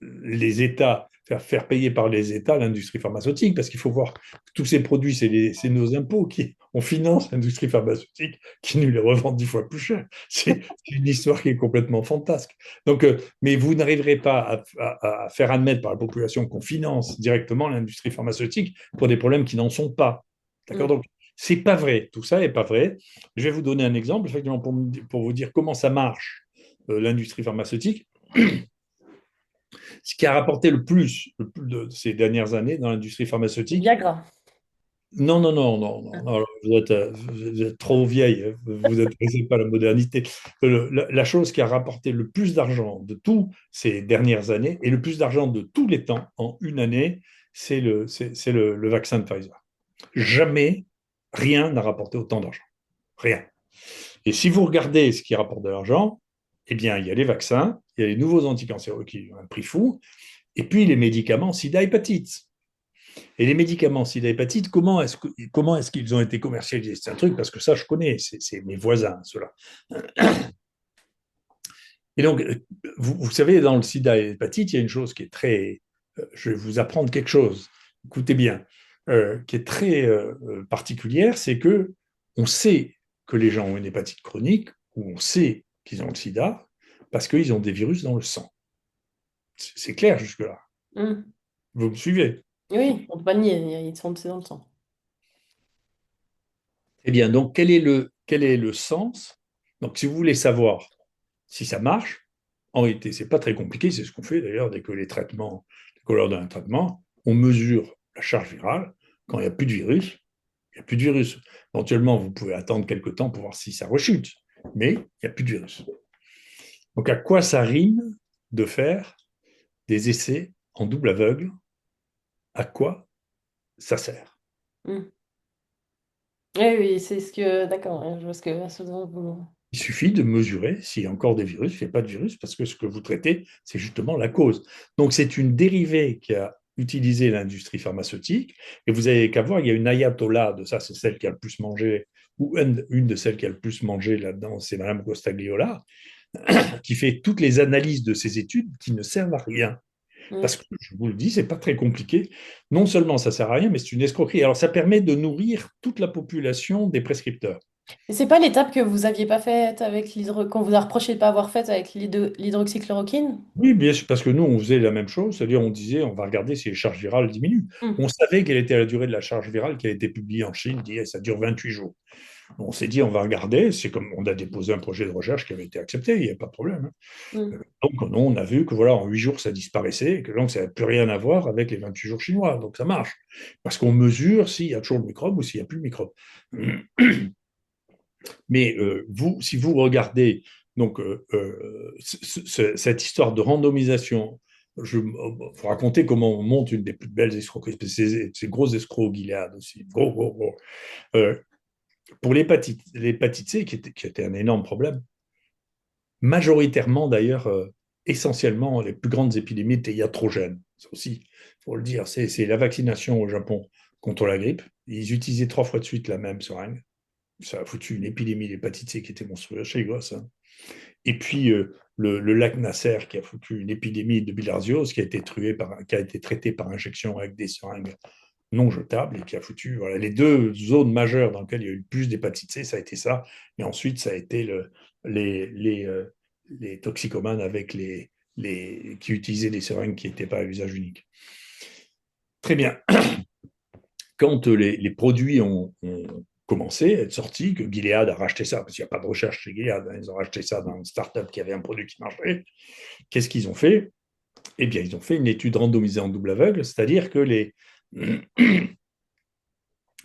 les États, faire payer par les États l'industrie pharmaceutique, parce qu'il faut voir que tous ces produits, c'est nos impôts qui on finance l'industrie pharmaceutique qui nous les revend 10 fois plus cher. C'est une histoire qui est complètement fantasque. Donc, mais vous n'arriverez pas à faire admettre par la population qu'on finance directement l'industrie pharmaceutique pour des problèmes qui n'en sont pas. D'accord. Mm. Donc, c'est pas vrai. Tout ça n'est pas vrai. Je vais vous donner un exemple, effectivement, pour vous dire comment ça marche, l'industrie pharmaceutique. Ce qui a rapporté le plus de ces dernières années dans l'industrie pharmaceutique. Viagra. Non, non, non, non, non, non, vous êtes trop vieille, hein, vous n'intéressez pas à la modernité. La chose qui a rapporté le plus d'argent de tous ces dernières années et le plus d'argent de tous les temps en une année, c'est le vaccin de Pfizer. Jamais rien n'a rapporté autant d'argent. Rien. Et si vous regardez ce qui rapporte de l'argent, eh bien, il y a les vaccins, il y a les nouveaux anticancéreux qui ont un prix fou, et puis les médicaments sida-hépatite. Et les médicaments sida-hépatite, comment est-ce qu'ils ont été commercialisés? C'est un truc, parce que ça, je connais, c'est mes voisins, ceux-là. Et donc, vous savez, dans le sida-hépatite, il y a une chose qui est très... je vais vous apprendre quelque chose, écoutez bien, qui est très particulière, c'est que on sait que les gens ont une hépatite chronique, ou on sait qu'ils ont le sida, parce qu'ils ont des virus dans le sang. C'est clair jusque-là. Mm. Vous me suivez? Oui, on peut pas le nier, c'est dans le sang. Eh bien, donc, quel est le sens? Donc, si vous voulez savoir si ça marche, en réalité, c'est pas très compliqué, c'est ce qu'on fait d'ailleurs dès que dès qu'on leur donne un traitement, on mesure la charge virale. Quand il n'y a plus de virus, il n'y a plus de virus. Éventuellement, vous pouvez attendre quelques temps pour voir si ça rechute. mais il n'y a plus de virus. Donc à quoi ça rime de faire des essais en double aveugle? À quoi ça sert? Mm. Oui, oui, c'est ce que. D'accord, ouais, je vois ce dont vous. Il suffit de mesurer s'il y a encore des virus, s'il n'y a pas de virus, parce que ce que vous traitez, c'est justement la cause. Donc c'est une dérivée qui a utilisé l'industrie pharmaceutique, et vous avez qu'à voir, il y a une ayatollah de ça, c'est celle qui a le plus mangé, ou une de celles qui a le plus mangé là-dedans, c'est Madame Costagliola, qui fait toutes les analyses de ces études qui ne servent à rien. Mm. Parce que, je vous le dis, c'est pas très compliqué. Non seulement ça sert à rien, mais c'est une escroquerie. Alors, ça permet de nourrir toute la population des prescripteurs. Et c'est pas l'étape que vous aviez pas faite avec qu'on vous a reproché de pas avoir faite avec l'hydroxychloroquine? Oui, bien sûr, parce que nous, on faisait la même chose, c'est-à-dire on disait, on va regarder si les charges virales diminuent. Mm. On savait quelle était la durée de la charge virale qui a été publiée en Chine, dit, ça dure 28 jours. On s'est dit, on va regarder, c'est comme on a déposé un projet de recherche qui avait été accepté, il n'y a pas de problème, hein. Mm. Donc, non, on a vu que voilà, en 8 jours, ça disparaissait, et que donc ça n'avait plus rien à voir avec les 28 jours chinois. Donc, ça marche. Parce qu'on mesure s'il y a toujours le microbe ou s'il n'y a plus le microbe. Mais vous, si vous regardez donc cette histoire de randomisation, je vous raconter comment on monte une des plus belles escroqueries, ces gros escrocs Gilead aussi, gros, gros, gros. Euh, pour l'hépatite C, qui était un énorme problème, majoritairement d'ailleurs, essentiellement, les plus grandes épidémies étaient iatrogènes. Ça aussi, il faut le dire, c'est la vaccination au Japon contre la grippe. Ils utilisaient 3 fois de suite la même seringue. Ça a foutu une épidémie d'hépatite C qui était monstrueuse chez les gosses, hein. Et puis le lac Nasser qui a foutu une épidémie de bilharziose qui a été traité par injection avec des seringues non jetables et qui a foutu voilà, les deux zones majeures dans lesquelles il y a eu le plus d'hépatite C, ça a été ça. Et ensuite, ça a été les, les, euh, les toxicomanes avec qui utilisaient des seringues qui n'étaient pas à usage unique. Très bien. Quand les produits ont commencé à être sortis, que Gilead a racheté ça, parce qu'il n'y a pas de recherche chez Gilead, hein, ils ont racheté ça dans une start-up qui avait un produit qui marchait, qu'est-ce qu'ils ont fait? Eh bien, ils ont fait une étude randomisée en double aveugle, c'est-à-dire que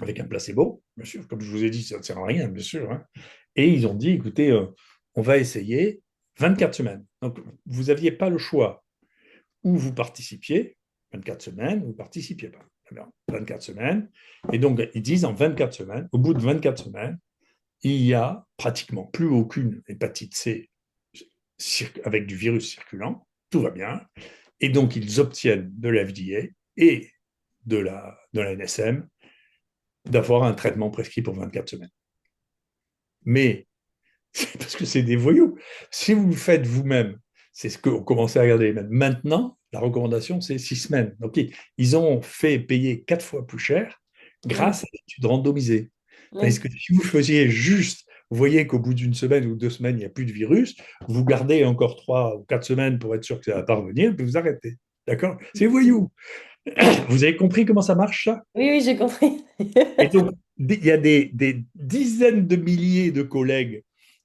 avec un placebo, bien sûr, comme je vous ai dit, ça ne sert à rien, bien sûr, hein. Et ils ont dit, écoutez, on va essayer 24 semaines. Donc, vous n'aviez pas le choix où vous participiez, 24 semaines, vous ne participiez pas. Alors, 24 semaines. Et donc, ils disent en 24 semaines, au bout de 24 semaines, il n'y a pratiquement plus aucune hépatite C avec du virus circulant, tout va bien. Et donc, ils obtiennent de la FDA et de la NSM d'avoir un traitement prescrit pour 24 semaines. Mais, c'est parce que c'est des voyous. Si vous le faites vous-même, c'est ce qu'on commençait à regarder. Maintenant, la recommandation, c'est 6 semaines. Donc, ils ont fait payer 4 fois plus cher Mm. grâce à l'étude randomisée. Tandis Oui. que si vous faisiez juste, vous voyez qu'au bout d'une semaine ou 2 semaines, il n'y a plus de virus, vous gardez encore 3 ou 4 semaines pour être sûr que ça va pas revenir, puis vous arrêtez. D'accord? C'est voyou. Vous avez compris comment ça marche, ça? Oui, oui, j'ai compris. Et donc, il y a des dizaines de milliers de collègues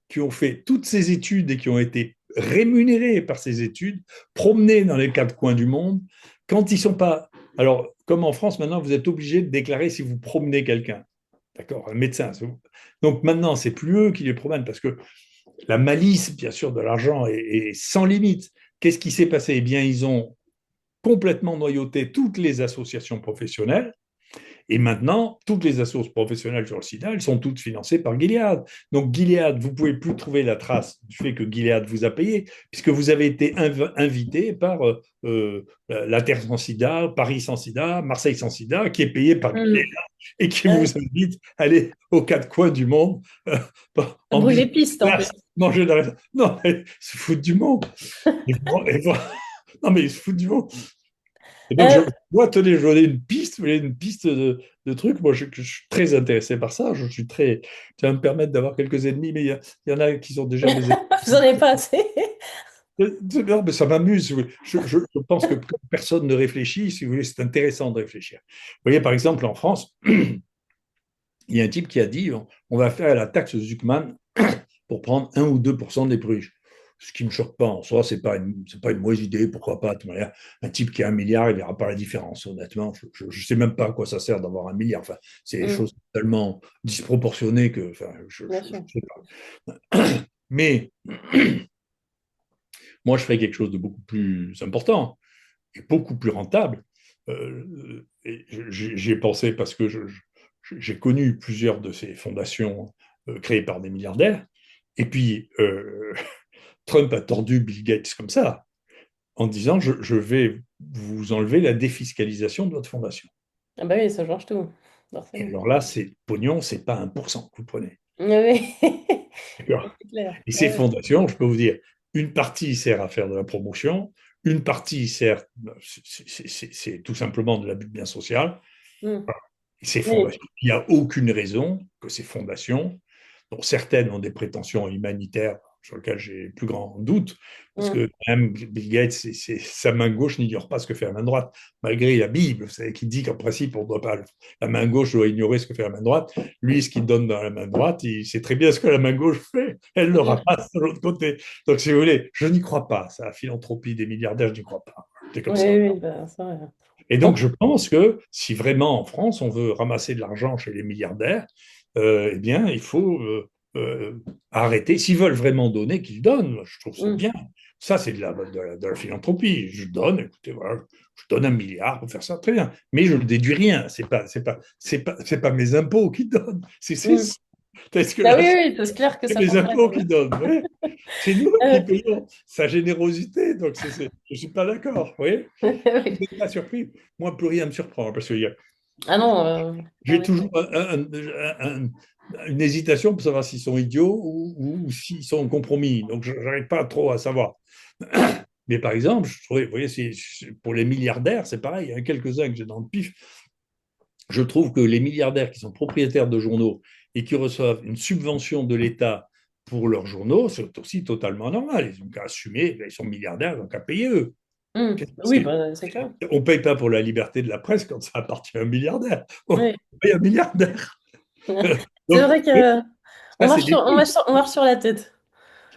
qui ont fait toutes ces études et qui ont été rémunérés par ces études, promenés dans les 4 coins du monde, quand ils ne sont pas... Alors, comme en France, maintenant, vous êtes obligé de déclarer si vous promenez quelqu'un. D'accord? Un médecin. Donc maintenant, c'est plus eux qui les promènent parce que la malice, bien sûr, de l'argent est sans limite. Qu'est-ce qui s'est passé? Eh bien, ils ont complètement noyauté toutes les associations professionnelles et maintenant, toutes les associations professionnelles sur le sida, elles sont toutes financées par Gilead. Donc Gilead, vous ne pouvez plus trouver la trace du fait que Gilead vous a payé, puisque vous avez été invité par la Terre sans sida, Paris sans sida, Marseille sans sida, qui est payé par Gilead Mm. et qui vous invite à aller aux 4 coins du monde en Brûler business piste en plus. class, manger de la... Non, mais se foutent du monde. Non, mais ils se foutent du monde. Et donc, Euh, moi, tenez, je donnais une piste de trucs. Moi, je suis très intéressé par ça. Je suis très. Ça va me permettre d'avoir quelques ennemis, mais il y en a qui sont déjà mes vous en avez pas assez. ennemis. Non, mais ça m'amuse. Je pense que personne ne réfléchit. Si vous voulez, c'est intéressant de réfléchir. Vous voyez, par exemple, en France, il y a un type qui a dit on va faire la taxe Zuckman pour prendre 1 ou 2% des prix. Ce qui ne me choque pas en soi, c'est pas une mauvaise idée, pourquoi pas. De toute manière, un type qui a 1 milliard, il ne verra pas la différence, honnêtement. Je ne sais même pas à quoi ça sert d'avoir 1 milliard. Enfin, c'est des Mm. choses tellement disproportionnées que enfin, je Bien ne sûr. sais pas. Mais moi, je ferais quelque chose de beaucoup plus important et beaucoup plus rentable. J'y ai pensé parce que j'ai connu plusieurs de ces fondations créées par des milliardaires. Et puis, Trump a tordu Bill Gates comme ça, en disant je vais vous enlever la défiscalisation de votre fondation. Ah bah oui, ça change tout, Et forcément. alors là, c'est pognon, c'est pas 1% que vous prenez. Oui, D'accord. c'est clair. Et ces Ouais. fondations, je peux vous dire, une partie sert à faire de la promotion, une partie sert, c'est tout simplement de l'abus de bien social. Mm. Ces Oui. fondations, il n'y a aucune raison que ces fondations, dont certaines ont des prétentions humanitaires sur lesquelles j'ai le plus grand doute, parce Mm. que même Bill Gates, sa main gauche n'ignore pas ce que fait la main droite, malgré la Bible, vous savez, qui dit qu'en principe, on doit pas, la main gauche doit ignorer ce que fait la main droite. Lui, ce qu'il donne dans la main droite, il sait très bien ce que la main gauche fait, elle le Mm. ramasse de l'autre côté. Donc, si vous voulez, je n'y crois pas, ça, la philanthropie des milliardaires, je n'y crois pas. C'est comme Oui, ça. oui, bah, ça, ouais. Et Bon. donc, je pense que si vraiment en France, on veut ramasser de l'argent chez les milliardaires, eh bien, il faut euh, arrêter. S'ils veulent vraiment donner, qu'ils donnent. Je trouve ça Mm. bien. Ça, c'est de la philanthropie. Je donne, écoutez, voilà, je donne 1 milliard pour faire ça, très bien. Mais je ne déduis rien. C'est pas mes impôts qui donnent. Mm. Est-ce que Bah là, oui, oui, c'est clair que c'est ça mes change rien. impôts qui donnent. Oui. C'est nous qui Ouais. payons sa générosité. Donc, je ne suis pas d'accord. Vous voyez? Vous Oui. n'êtes pas surpris. Moi, plus rien me surprend parce que Ah non, en j'ai toujours effet. une hésitation pour savoir s'ils sont idiots ou s'ils sont compromis. Donc, je n'arrive pas trop à savoir. Mais par exemple, je trouvais, vous voyez, pour les milliardaires, c'est pareil. Il y en a quelques-uns que j'ai dans le pif. Je trouve que les milliardaires qui sont propriétaires de journaux et qui reçoivent une subvention de l'État pour leurs journaux, c'est aussi totalement normal. Ils ont qu'à assumer, ils sont milliardaires, ils ont qu'à payer eux. Mm. Oui, bah, c'est clair. On ne paye pas pour la liberté de la presse quand ça appartient à un milliardaire. On Oui. paye un milliardaire. C'est Donc, vrai oui, que ça, c'est des pistes. on marche sur la tête.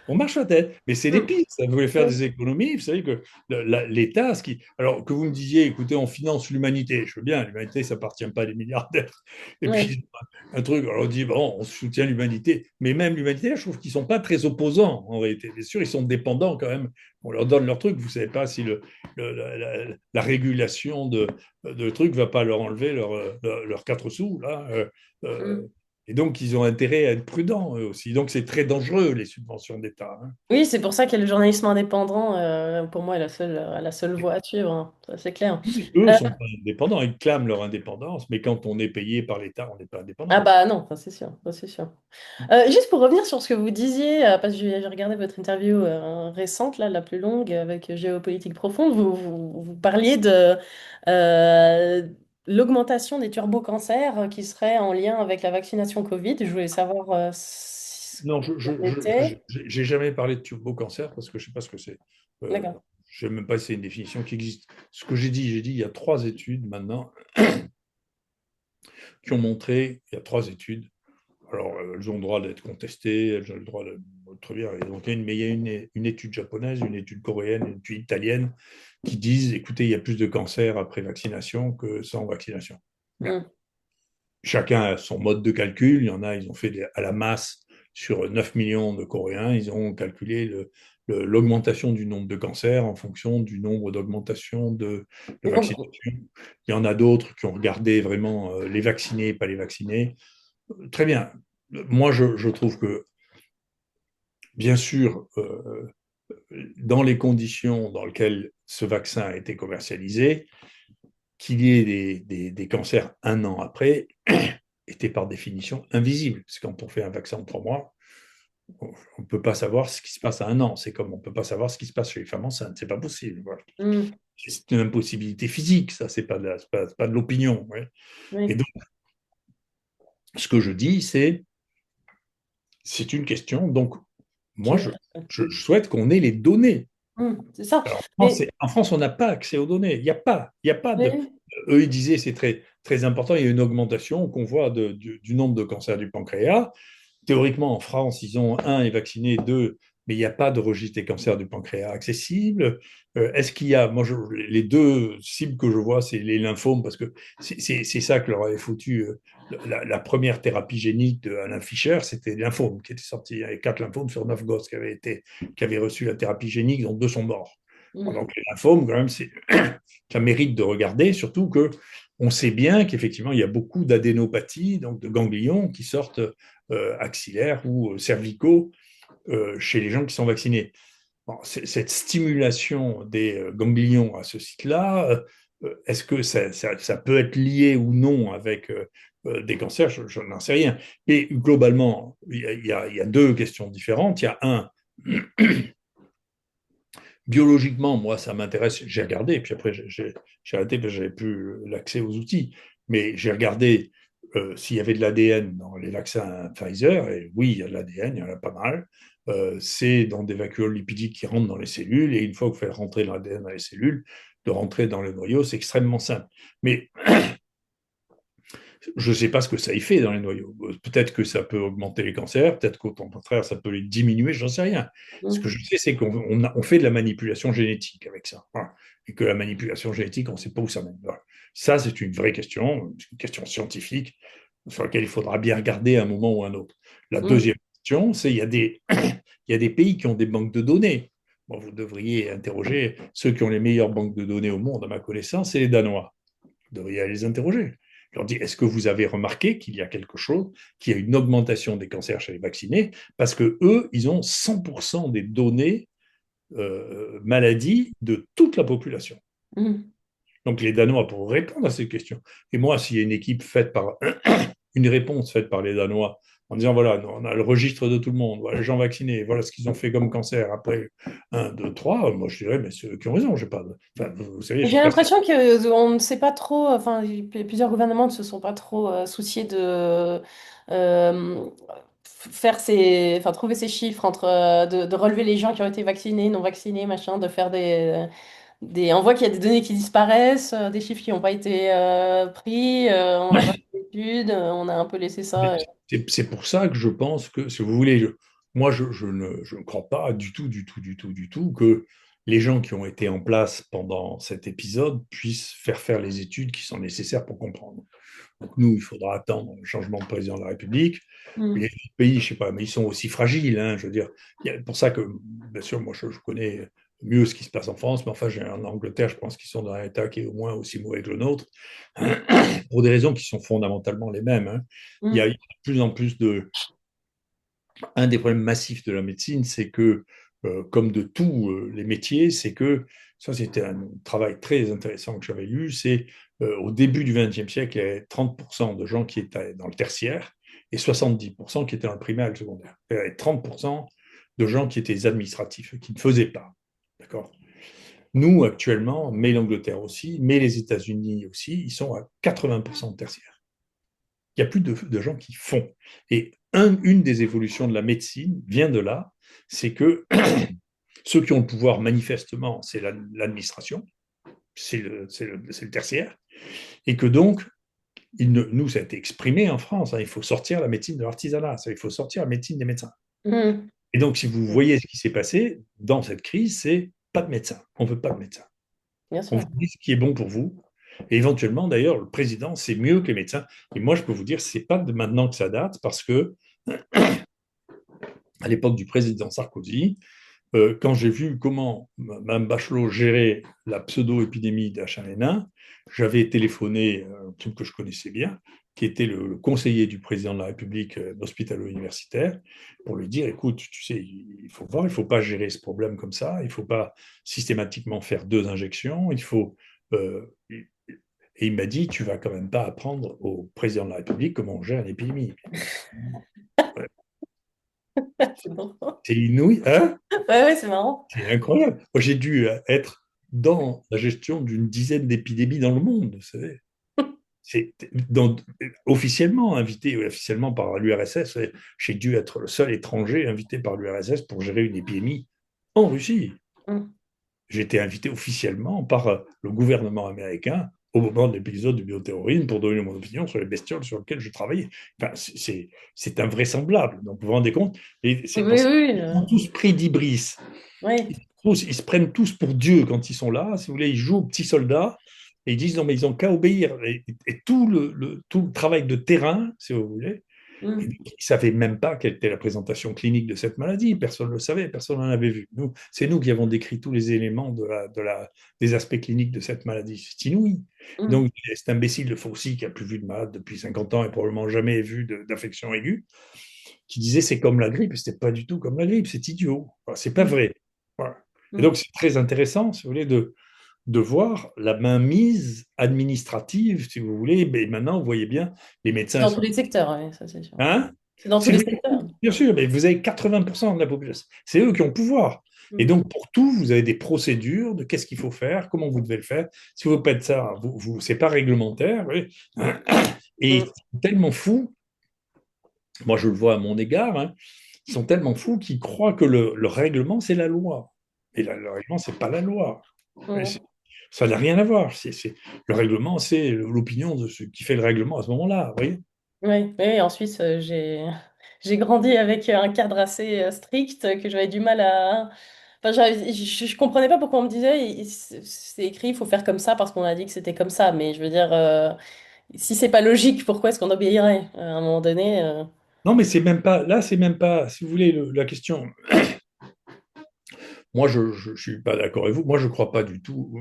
On marche la tête, mais c'est des Mm. pistes. Vous voulez faire Oui. des économies, vous savez que l'État, alors que vous me disiez, écoutez, on finance l'humanité, je veux bien, l'humanité, ça appartient pas à des milliardaires. Et Oui. puis, un truc, alors on dit, bon, on soutient l'humanité, mais même l'humanité, je trouve qu'ils sont pas très opposants, en réalité. Bien sûr, ils sont dépendants quand même. On leur donne leur truc. Vous savez pas si la régulation de trucs va pas leur enlever leurs 4 sous, là. Mm. Et donc, ils ont intérêt à être prudents, eux aussi. Donc, c'est très dangereux, les subventions d'État, hein. Oui, c'est pour ça que le journalisme indépendant, pour moi, est la seule voie à suivre, hein. Ça, c'est clair. Oui, eux ne Euh, sont pas indépendants, ils clament leur indépendance, mais quand on est payé par l'État, on n'est pas ah indépendant. bah non, ça, c'est sûr, ça, c'est sûr. Juste pour revenir sur ce que vous disiez, parce que j'ai regardé votre interview récente, là, la plus longue, avec Géopolitique Profonde, vous parliez de euh, l'augmentation des turbocancers qui serait en lien avec la vaccination Covid. Je voulais savoir ce Non, qu'on était. j'ai jamais parlé de turbo-cancer parce que je ne sais pas ce que c'est. D'accord. Je ne sais même pas si c'est une définition qui existe. Ce que j'ai dit, il y a 3 études maintenant qui ont montré, il y a 3 études. Alors, elles ont le droit d'être contestées, elles ont le droit de. Très bien. Mais il y a une étude japonaise, une étude coréenne, une étude italienne qui disent, écoutez, il y a plus de cancer après vaccination que sans vaccination. Bien. Mm. Chacun a son mode de calcul. Il y en a, ils ont fait à la masse sur 9 millions de Coréens. Ils ont calculé l'augmentation du nombre de cancers en fonction du nombre d'augmentation de Donc, vaccination. Il y en a d'autres qui ont regardé vraiment les vaccinés, pas les vaccinés. Très bien. Moi, je trouve que, bien sûr, dans les conditions dans lesquelles ce vaccin a été commercialisé, qu'il y ait des cancers 1 an après était par définition invisible. Parce que quand on fait un vaccin en 3 mois, on ne peut pas savoir ce qui se passe à 1 an. C'est comme on ne peut pas savoir ce qui se passe chez les femmes enceintes. C'est pas possible. Voilà. mm, C'est une impossibilité physique, ça, c'est pas de l'opinion. Ouais. Et oui, donc, ce que je dis, c'est une question. Donc, moi, qui est- je souhaite qu'on ait les données. C'est ça. Alors, Mais, en France, on n'a pas accès aux données. Il y a pas de. mais- Eux, ils disaient c'est très, très important. Il y a une augmentation qu'on voit du nombre de cancers du pancréas. Théoriquement, en France, ils ont, un, est vacciné, deux, mais il n'y a pas de registre des cancers du pancréas accessible. Est-ce qu'il y a, moi, les deux cibles que je vois, c'est les lymphomes, parce que c'est ça que leur avait foutu la première thérapie génique de Alain Fischer, c'était les lymphomes qui était sorti. Il y avait 4 lymphomes sur 9 gosses qui avaient reçu la thérapie génique, dont 2 sont morts. Bon, Mhm. donc les lymphomes, quand même, ça mérite de regarder, surtout que on sait bien qu'effectivement, il y a beaucoup d'adénopathies, donc de ganglions qui sortent axillaires ou cervicaux chez les gens qui sont vaccinés. Bon, cette stimulation des ganglions à ce site-là, est-ce que ça peut être lié ou non avec des cancers? Je n'en sais rien. Mais globalement, il y a deux questions différentes. Il y a un, biologiquement, moi, ça m'intéresse. J'ai regardé, et puis après, j'ai arrêté parce que j'avais plus l'accès aux outils. Mais j'ai regardé s'il y avait de l'ADN dans les vaccins Pfizer, et oui, il y a de l'ADN, il y en a pas mal. C'est dans des vacuoles lipidiques qui rentrent dans les cellules, et une fois que vous faites rentrer l'ADN dans les cellules, de rentrer dans le noyau, c'est extrêmement simple. Mais je ne sais pas ce que ça y fait dans les noyaux. Peut-être que ça peut augmenter les cancers, peut-être qu'au contraire, ça peut les diminuer, j'en sais rien. Ce que Mhm. je sais, c'est qu'on fait de la manipulation génétique avec ça. Voilà. Et que la manipulation génétique, on ne sait pas où ça mène. Voilà. Ça, c'est une vraie question, une question scientifique, sur laquelle il faudra bien regarder à un moment ou à un autre. La Mhm. deuxième question, c'est il y a des pays qui ont des banques de données. Bon, vous devriez interroger ceux qui ont les meilleures banques de données au monde, à ma connaissance, c'est les Danois. Vous devriez aller les interroger. Je leur dis, est-ce que vous avez remarqué qu'il y a quelque chose, qu'il y a une augmentation des cancers chez les vaccinés? Parce que eux, ils ont 100% des données maladies de toute la population. Mhm. Donc les Danois pourront répondre à ces questions. Et moi, s'il y a une équipe faite par une réponse faite par les Danois en disant voilà, on a le registre de tout le monde, voilà les gens vaccinés, voilà ce qu'ils ont fait comme cancer après un, 2, 3, moi je dirais mais c'est eux qui ont raison, j'ai pas enfin, vous savez, J'ai j'ai personne. l'impression que on ne sait pas trop, enfin, plusieurs gouvernements ne se sont pas trop souciés de faire enfin, trouver ces chiffres entre, de relever les gens qui ont été vaccinés, non vaccinés, machin, de faire on voit qu'il y a des données qui disparaissent, des chiffres qui n'ont pas été pris, on n'a pas fait d'études, on a un peu laissé ça. C'est pour ça que je pense que, si vous voulez, moi, je ne crois pas du tout que les gens qui ont été en place pendant cet épisode puissent faire les études qui sont nécessaires pour comprendre. Donc nous, il faudra attendre le changement de président de la République. Les Mm. autres pays, je sais pas, mais ils sont aussi fragiles. Hein, je veux dire, c'est pour ça que, bien sûr, moi, je connais mieux ce qui se passe en France, mais enfin, en Angleterre, je pense qu'ils sont dans un état qui est au moins aussi mauvais que le nôtre, pour des raisons qui sont fondamentalement les mêmes. Hein. Il y a de plus en plus de... Un des problèmes massifs de la médecine, c'est que, comme de tous les métiers, c'est que, ça c'était un travail très intéressant que j'avais lu, c'est au début du XXe siècle, il y avait 30% de gens qui étaient dans le tertiaire et 70% qui étaient dans le primaire et le secondaire. Il y avait 30% de gens qui étaient administratifs, qui ne faisaient pas. D'accord. Nous, actuellement, mais l'Angleterre aussi, mais les États-Unis aussi, ils sont à 80% de tertiaire. Il n'y a plus de gens qui font. Et une des évolutions de la médecine vient de là, c'est que ceux qui ont le pouvoir, manifestement, c'est l'administration, c'est le tertiaire, et que donc, nous, ça a été exprimé en France, hein, il faut sortir la médecine de l'artisanat, il faut sortir la médecine des médecins. Mm. Et donc, si vous voyez ce qui s'est passé dans cette crise, c'est pas de médecin, on ne veut pas de médecin. Bien On vous sûr. dit ce qui est bon pour vous. Et éventuellement, d'ailleurs, le président, c'est mieux que les médecins. Et moi, je peux vous dire, c'est pas de maintenant que ça date, parce que à l'époque du président Sarkozy, quand j'ai vu comment Mme Bachelot gérait la pseudo-épidémie d'H1N1, j'avais téléphoné un truc que je connaissais bien, qui était le conseiller du président de la République hospitalo-universitaire, pour lui dire, écoute, tu sais, il faut voir, il ne faut pas gérer ce problème comme ça, il ne faut pas systématiquement faire 2 injections, il faut... et il m'a dit, tu vas quand même pas apprendre au président de la République comment on gère une épidémie. Ouais, C'est marrant. c'est inouï, hein? Ouais, ouais, c'est marrant. C'est incroyable. Moi, j'ai dû être dans la gestion d'une dizaine d'épidémies dans le monde, vous savez. C'est officiellement invité, officiellement par l'URSS, j'ai dû être le seul étranger invité par l'URSS pour gérer une épidémie en Russie. Mm. J'ai été invité officiellement par le gouvernement américain au moment de l'épisode du bioterrorisme pour donner mon opinion sur les bestioles sur lesquelles je travaillais. Enfin, c'est invraisemblable. Donc, vous vous rendez compte? Et Oui, c'est parce oui, qu'ils sont tous pris d'hybris. oui. Ils se prennent tous pour Dieu quand ils sont là. Si vous voulez, ils jouent aux petits soldats et ils disent non, mais ils n'ont qu'à obéir. Et tout le travail de terrain, si vous voulez, ils Mm, ne savaient même pas quelle était la présentation clinique de cette maladie. Personne ne le savait, personne n'en avait vu. C'est nous qui avons décrit tous les éléments des aspects cliniques de cette maladie. C'est inouï. mm, Donc, cet imbécile de Fauci qui a plus vu de malade depuis 50 ans et probablement jamais vu d'infection aiguë, qui disait c'est comme la grippe, et c'était pas du tout comme la grippe, c'est idiot. Enfin, c'est pas mm, vrai. Voilà. Et mm. donc, c'est très intéressant, si vous voulez, de voir la mainmise administrative, si vous voulez. Mais maintenant, vous voyez bien, les C'est médecins dans tous sont. les secteurs, oui, ça c'est sûr. Hein? C'est dans tous C'est les vrai, secteurs. bien sûr, mais vous avez 80% de la population. C'est eux qui ont le pouvoir. Et Mm, donc, pour tout, vous avez des procédures de qu'est-ce qu'il faut faire, comment vous devez le faire. Si vous faites ça, c'est pas réglementaire. Oui. Et mm. c'est tellement fou, moi je le vois à mon égard, hein, ils sont tellement fous qu'ils croient que le règlement, c'est la loi. Et le règlement, c'est pas la loi. Mm. Ça n'a rien à voir. Le règlement, c'est l'opinion de ceux qui fait le règlement à ce moment-là. Vous voyez. Oui, oui, en Suisse, j'ai grandi avec un cadre assez strict que j'avais du mal à. Enfin, je comprenais pas pourquoi on me disait c'est écrit, il faut faire comme ça parce qu'on a dit que c'était comme ça. Mais je veux dire, si c'est pas logique, pourquoi est-ce qu'on obéirait à un moment donné Non, mais c'est même pas, là, c'est même pas, si vous voulez, la question. Moi, je ne suis pas d'accord avec vous. Moi, je ne crois pas du tout.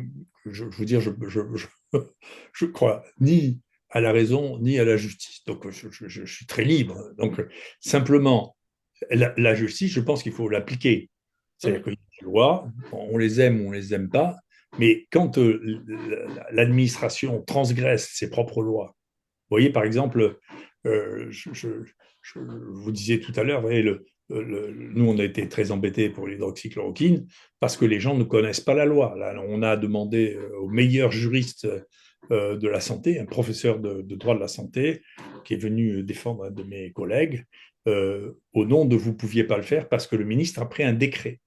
Je veux dire, je crois ni à la raison, ni à la justice. Donc, je suis très libre. Donc, simplement, la justice, je pense qu'il faut l'appliquer. C'est-à-dire Mm, qu'il y a des lois, on les aime ou on les aime pas, mais quand l'administration transgresse ses propres lois, vous voyez, par exemple, je vous disais tout à l'heure, vous voyez, nous, on a été très embêtés pour l'hydroxychloroquine parce que les gens ne connaissent pas la loi. Là, on a demandé au meilleur juriste de la santé, un professeur de droit de la santé, qui est venu défendre un de mes collègues, au nom de vous ne pouviez pas le faire parce que le ministre a pris un décret.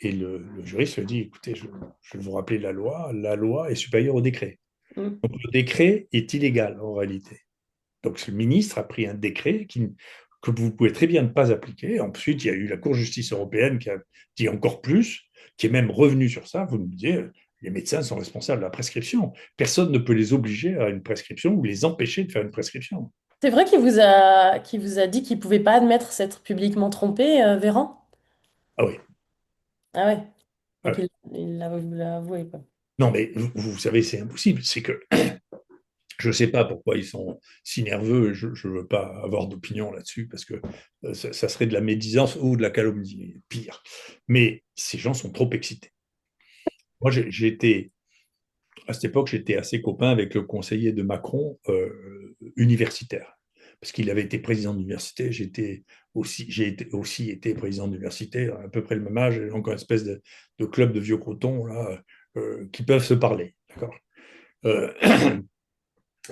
Et le juriste lui dit, écoutez, je vais vous rappeler la loi est supérieure au décret. mm. Donc le décret est illégal en réalité. Donc le ministre a pris un décret que vous pouvez très bien ne pas appliquer. Ensuite, il y a eu la Cour de justice européenne qui a dit encore plus, qui est même revenue sur ça. Vous nous disiez, les médecins sont responsables de la prescription. Personne ne peut les obliger à une prescription ou les empêcher de faire une prescription. C'est vrai qu'il vous a dit qu'il pouvait pas admettre s'être publiquement trompé, Véran? Ah oui. Ah ouais. Ah Donc oui. il l'a avoué, quoi. Non, mais vous savez, c'est impossible. C'est que je ne sais pas pourquoi ils sont si nerveux. Je ne veux pas avoir d'opinion là-dessus parce que ça serait de la médisance ou de la calomnie, pire. Mais ces gens sont trop excités. Moi, j'étais à cette époque, j'étais assez copain avec le conseiller de Macron universitaire, parce qu'il avait été président d'université. J'ai aussi été président d'université à peu près le même âge, donc une espèce de club de vieux crotons là, qui peuvent se parler, d'accord. Euh,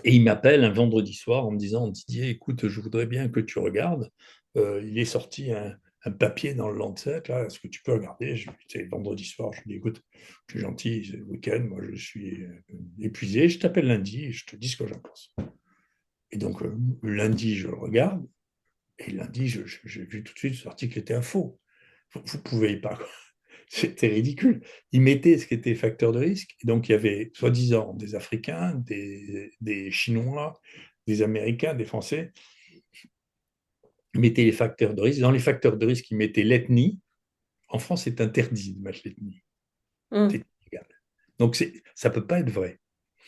et il m'appelle un vendredi soir en me disant, Didier, écoute, je voudrais bien que tu regardes. Il est sorti un papier dans le Lancet, là, est-ce que tu peux regarder? C'est vendredi soir, je lui dis, écoute, je suis gentil, c'est le week-end, moi je suis épuisé, je t'appelle lundi et je te dis ce que j'en pense. Et donc lundi, je le regarde, et lundi, j'ai vu tout de suite que cet article était un faux. Vous ne pouvez pas. C'était ridicule. Ils mettaient ce qui était facteur de risque. Et donc, il y avait soi-disant des Africains, des Chinois, des Américains, des Français. Ils mettaient les facteurs de risque. Dans les facteurs de risque, ils mettaient l'ethnie. En France, c'est interdit de mettre l'ethnie. Mm, C'est illégal. Donc, ça ne peut pas être vrai.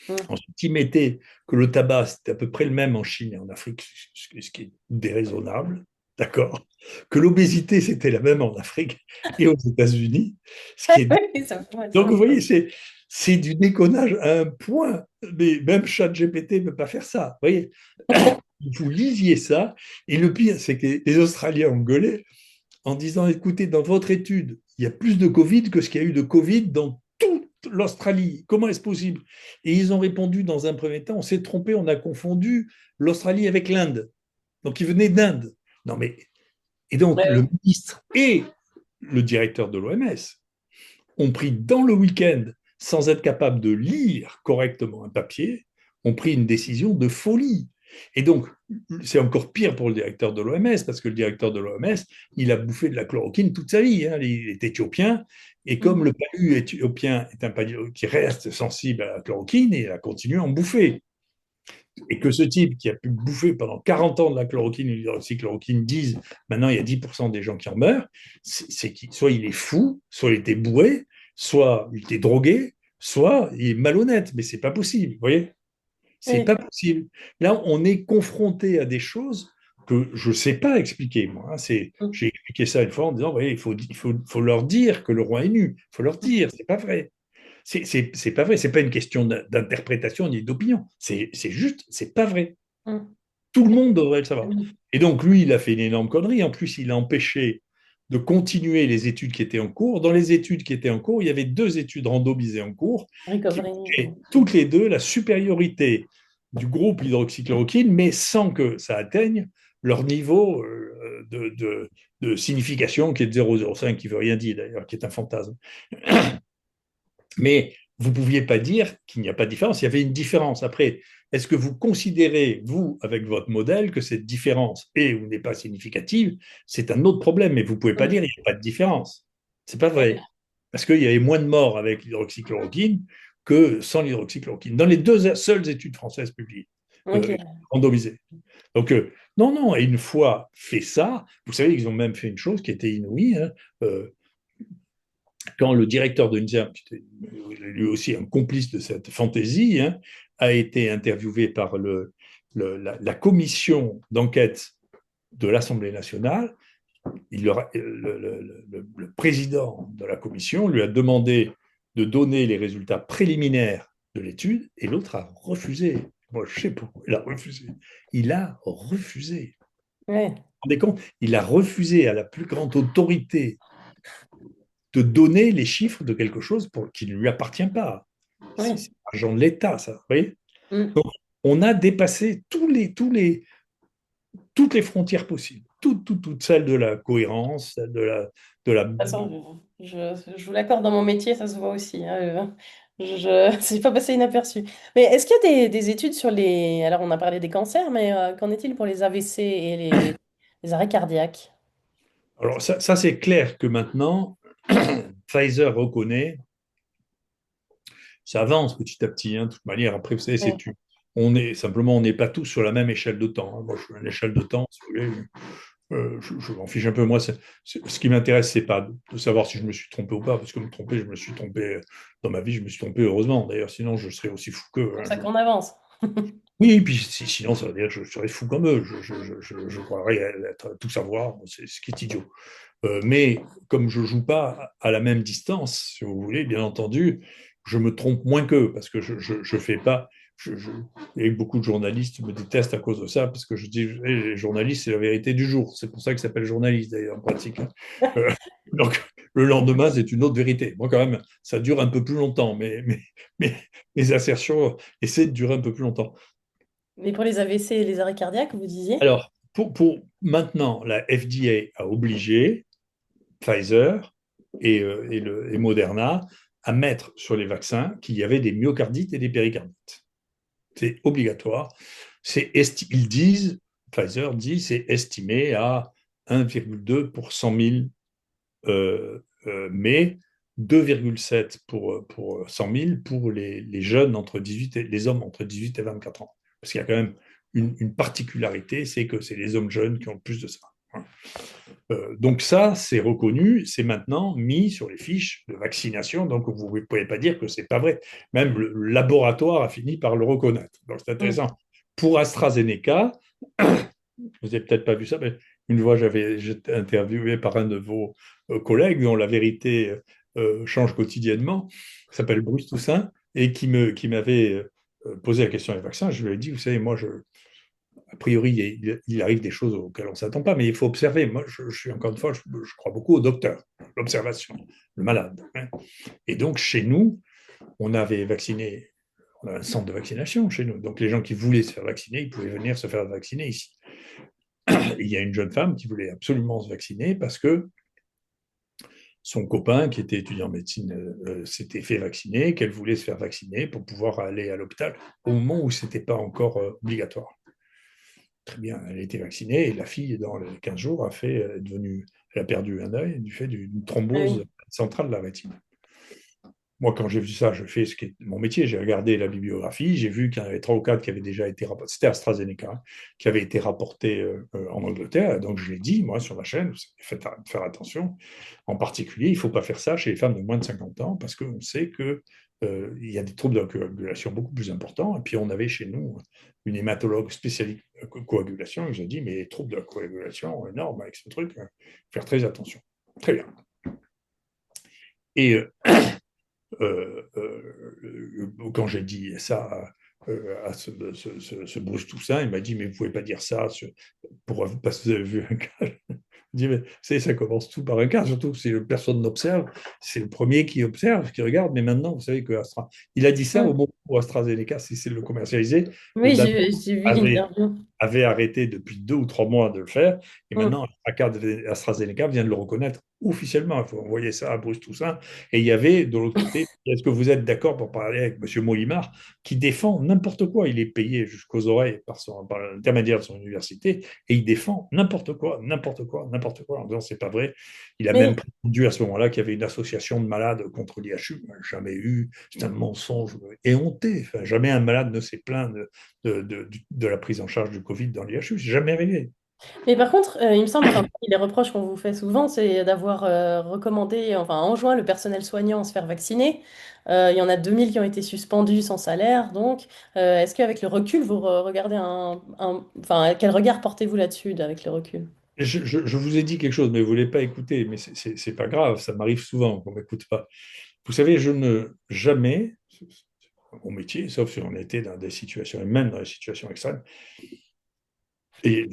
mm. Ensuite, ils mettaient que le tabac, c'était à peu près le même en Chine et en Afrique, ce qui est déraisonnable, d'accord. Que l'obésité, c'était la même en Afrique et aux États-Unis, ce qui est. Oui, ça pourrait être Donc, vous ça. voyez, c'est du déconnage à un point. Mais même ChatGPT ne peut pas faire ça. Vous voyez, vous lisiez ça, et le pire, c'est que les Australiens ont gueulé en disant, écoutez, dans votre étude, il y a plus de Covid que ce qu'il y a eu de Covid dans toute l'Australie. Comment est-ce possible? Et ils ont répondu dans un premier temps, on s'est trompé, on a confondu l'Australie avec l'Inde. Donc, ils venaient d'Inde. Non, mais. Et donc, le Ouais. ministre et le directeur de l'OMS ont pris dans le week-end sans être capables de lire correctement un papier, ont pris une décision de folie. Et donc, c'est encore pire pour le directeur de l'OMS, parce que le directeur de l'OMS, il a bouffé de la chloroquine toute sa vie. Hein. Il est éthiopien, et comme Mhm. le palu éthiopien est un palu qui reste sensible à la chloroquine, il a continué à en bouffer. Et que ce type qui a pu bouffer pendant 40 ans de la chloroquine et de l'hydroxychloroquine dise maintenant il y a 10% des gens qui en meurent, c'est soit il est fou, soit il était bourré, soit il était drogué, soit il est malhonnête. Mais c'est pas possible, vous voyez? C'est Oui. pas possible. Là, on est confronté à des choses que je ne sais pas expliquer, moi. Hein. Mhm. J'ai expliqué ça une fois en disant, voyez, faut leur dire que le roi est nu. Il faut leur dire, c'est pas vrai. C'est pas vrai. C'est pas une question d'interprétation ni d'opinion. C'est juste, c'est pas vrai. Mhm. Tout le monde devrait le savoir. Oui. Et donc, lui, il a fait une énorme connerie. En plus, il a empêché de continuer les études qui étaient en cours. Dans les études qui étaient en cours, il y avait deux études randomisées en cours qui Recovery. montraient toutes les deux la supériorité du groupe hydroxychloroquine, mais sans que ça atteigne leur niveau de signification qui est de 0,05, qui ne veut rien dire d'ailleurs, qui est un fantasme. Mais vous ne pouviez pas dire qu'il n'y a pas de différence. Il y avait une différence. Après, est-ce que vous considérez, vous, avec votre modèle, que cette différence est ou n'est pas significative? C'est un autre problème, mais vous ne pouvez pas dire Mhm. qu'il n'y a pas de différence. C'est pas Oui. vrai. Parce qu'il y avait moins de morts avec l'hydroxychloroquine que sans l'hydroxychloroquine, dans les deux seules études françaises publiées, Ok. randomisées. Donc, non, non, et une fois fait ça, vous savez qu'ils ont même fait une chose qui était inouïe. Hein, euh, quand le directeur de l'INSERM, qui était lui aussi un complice de cette fantaisie, hein, a été interviewé par la commission d'enquête de l'Assemblée nationale, le président de la commission lui a demandé de donner les résultats préliminaires de l'étude et l'autre a refusé. Moi, je sais pourquoi il a refusé. Il a refusé. Ouais. Vous vous rendez compte? Il a refusé à la plus grande autorité de donner les chiffres de quelque chose qui ne lui appartient pas. C'est Oui. l'argent de l'État, ça. Vous voyez. Mhm. Donc, on a dépassé toutes les frontières possibles, toutes celles de la cohérence, celles de la... De toute façon, je vous l'accorde dans mon métier, ça se voit aussi. Hein, c'est pas passé inaperçu. Mais est-ce qu'il y a des études sur les... Alors, on a parlé des cancers, mais qu'en est-il pour les AVC et les arrêts cardiaques? Alors ça c'est clair que maintenant, Pfizer reconnaît, ça avance petit à petit, hein, de toute manière. Après, vous savez, Oui. on n'est pas tous sur la même échelle de temps. Hein. Moi, je suis à une échelle de temps, si vous voulez, je m'en fiche un peu. Moi, ce qui m'intéresse, c'est pas de savoir si je me suis trompé ou pas, parce que me tromper, je me suis trompé dans ma vie, je me suis trompé heureusement. D'ailleurs, sinon, je serais aussi fou qu'eux. C'est pour Hein. ça qu'on avance. Oui, et puis sinon, ça veut dire que je serais fou comme eux. Je croirais tout savoir, c'est ce qui est idiot. Mais comme je joue pas à la même distance, si vous voulez, bien entendu, je me trompe moins qu'eux parce que je fais pas. Et beaucoup de journalistes me détestent à cause de ça parce que je dis les journalistes, c'est la vérité du jour. C'est pour ça qu'ils s'appellent journalistes d'ailleurs en pratique. Hein. Euh, donc le lendemain, c'est une autre vérité. Moi, quand même, ça dure un peu plus longtemps, mais mes assertions essaient de durer un peu plus longtemps. Mais pour les AVC et les arrêts cardiaques, vous disiez? Alors, pour maintenant, la FDA a obligé Pfizer et Moderna à mettre sur les vaccins qu'il y avait des myocardites et des péricardites. C'est obligatoire. Ils disent, Pfizer dit, c'est estimé à 1,2 pour 100 000, mais 2,7 pour 100 000 pour les jeunes entre 18 et les hommes entre 18 et 24 ans. Parce qu'il y a quand même une particularité, c'est que c'est les hommes jeunes qui ont le plus de ça. Donc ça, c'est reconnu, c'est maintenant mis sur les fiches de vaccination, donc vous ne pouvez pas dire que c'est pas vrai. Même le laboratoire a fini par le reconnaître. Donc c'est Mm. intéressant. Pour AstraZeneca, vous n'avez peut-être pas vu ça, mais une fois j'étais interviewé par un de vos collègues dont la vérité change quotidiennement, qui s'appelle Bruce Toussaint, et qui m'avait posé la question des vaccins. Je lui ai dit, vous savez, moi, a priori, il arrive des choses auxquelles on ne s'attend pas, mais il faut observer. Moi, je suis encore une fois, je crois beaucoup au docteur, l'observation, le malade. Hein. Et donc, chez nous, on avait vacciné, on a un centre de vaccination chez nous. Donc, les gens qui voulaient se faire vacciner, ils pouvaient venir se faire vacciner ici. Il y a une jeune femme qui voulait absolument se vacciner parce que son copain, qui était étudiant en médecine, s'était fait vacciner, qu'elle voulait se faire vacciner pour pouvoir aller à l'hôpital au moment où ce n'était pas encore obligatoire. Très bien, elle a été vaccinée et la fille, dans les 15 jours, elle a perdu un œil du fait d'une Ah thrombose oui. centrale de la rétine. Moi, quand j'ai vu ça, je fais ce qui est mon métier. J'ai regardé la bibliographie, j'ai vu qu'il y en avait trois ou quatre qui avaient déjà été rapportés. C'était AstraZeneca, hein, qui avait été rapporté en Angleterre. Donc, je l'ai dit, moi, sur ma chaîne, faites faire attention. En particulier, il ne faut pas faire ça chez les femmes de moins de 50 ans parce qu'on sait que il y a des troubles de la coagulation beaucoup plus importants. Et puis, on avait chez nous une hématologue spécialiste coagulation. Ils ont dit, mais les troubles de la coagulation, énormes avec ce truc, faire très attention. Très bien. Et quand j'ai dit ça à ce Bruce Toussaint, il m'a dit, mais vous ne pouvez pas dire ça parce que vous avez vu un cas. Je dis, mais ça commence tout par un cas, surtout que si personne n'observe, c'est le premier qui observe, qui regarde. Mais maintenant, vous savez que il a dit ça au Mm. moment où AstraZeneca cessait de le commercialiser. Le Oui, Danemark j'ai vu avait, l'interview. avait arrêté depuis 2 ou 3 mois de le faire. Et Mm. maintenant, AstraZeneca vient de le reconnaître officiellement. Il faut envoyer ça à Bruce Toussaint. Et il y avait, de l'autre côté, est-ce que vous êtes d'accord pour parler avec M. Molimar, qui défend n'importe quoi? Il est payé jusqu'aux oreilles par l'intermédiaire de son université, et il défend n'importe quoi, n'importe quoi, n'importe quoi, en disant c'est pas vrai. Il a même Mais prétendu à ce moment-là qu'il y avait une association de malades contre l'IHU. Jamais eu. C'est un mensonge éhonté. Enfin, jamais un malade ne s'est plaint de la prise en charge du Covid dans l'IHU. C'est jamais arrivé. Mais par contre, il me semble, enfin, les reproches qu'on vous fait souvent, c'est d'avoir recommandé, enfin, enjoint le personnel soignant à se faire vacciner. Il y en a 2000 qui ont été suspendus sans salaire. Donc, est-ce qu'avec le recul, vous regardez enfin, quel regard portez-vous là-dessus, avec le recul? Je vous ai dit quelque chose, mais vous ne voulez pas écouter. Mais c'est pas grave, ça m'arrive souvent qu'on ne m'écoute pas. Vous savez, je ne jamais, mon métier, sauf si on était dans des situations, et même dans des situations extrêmes, et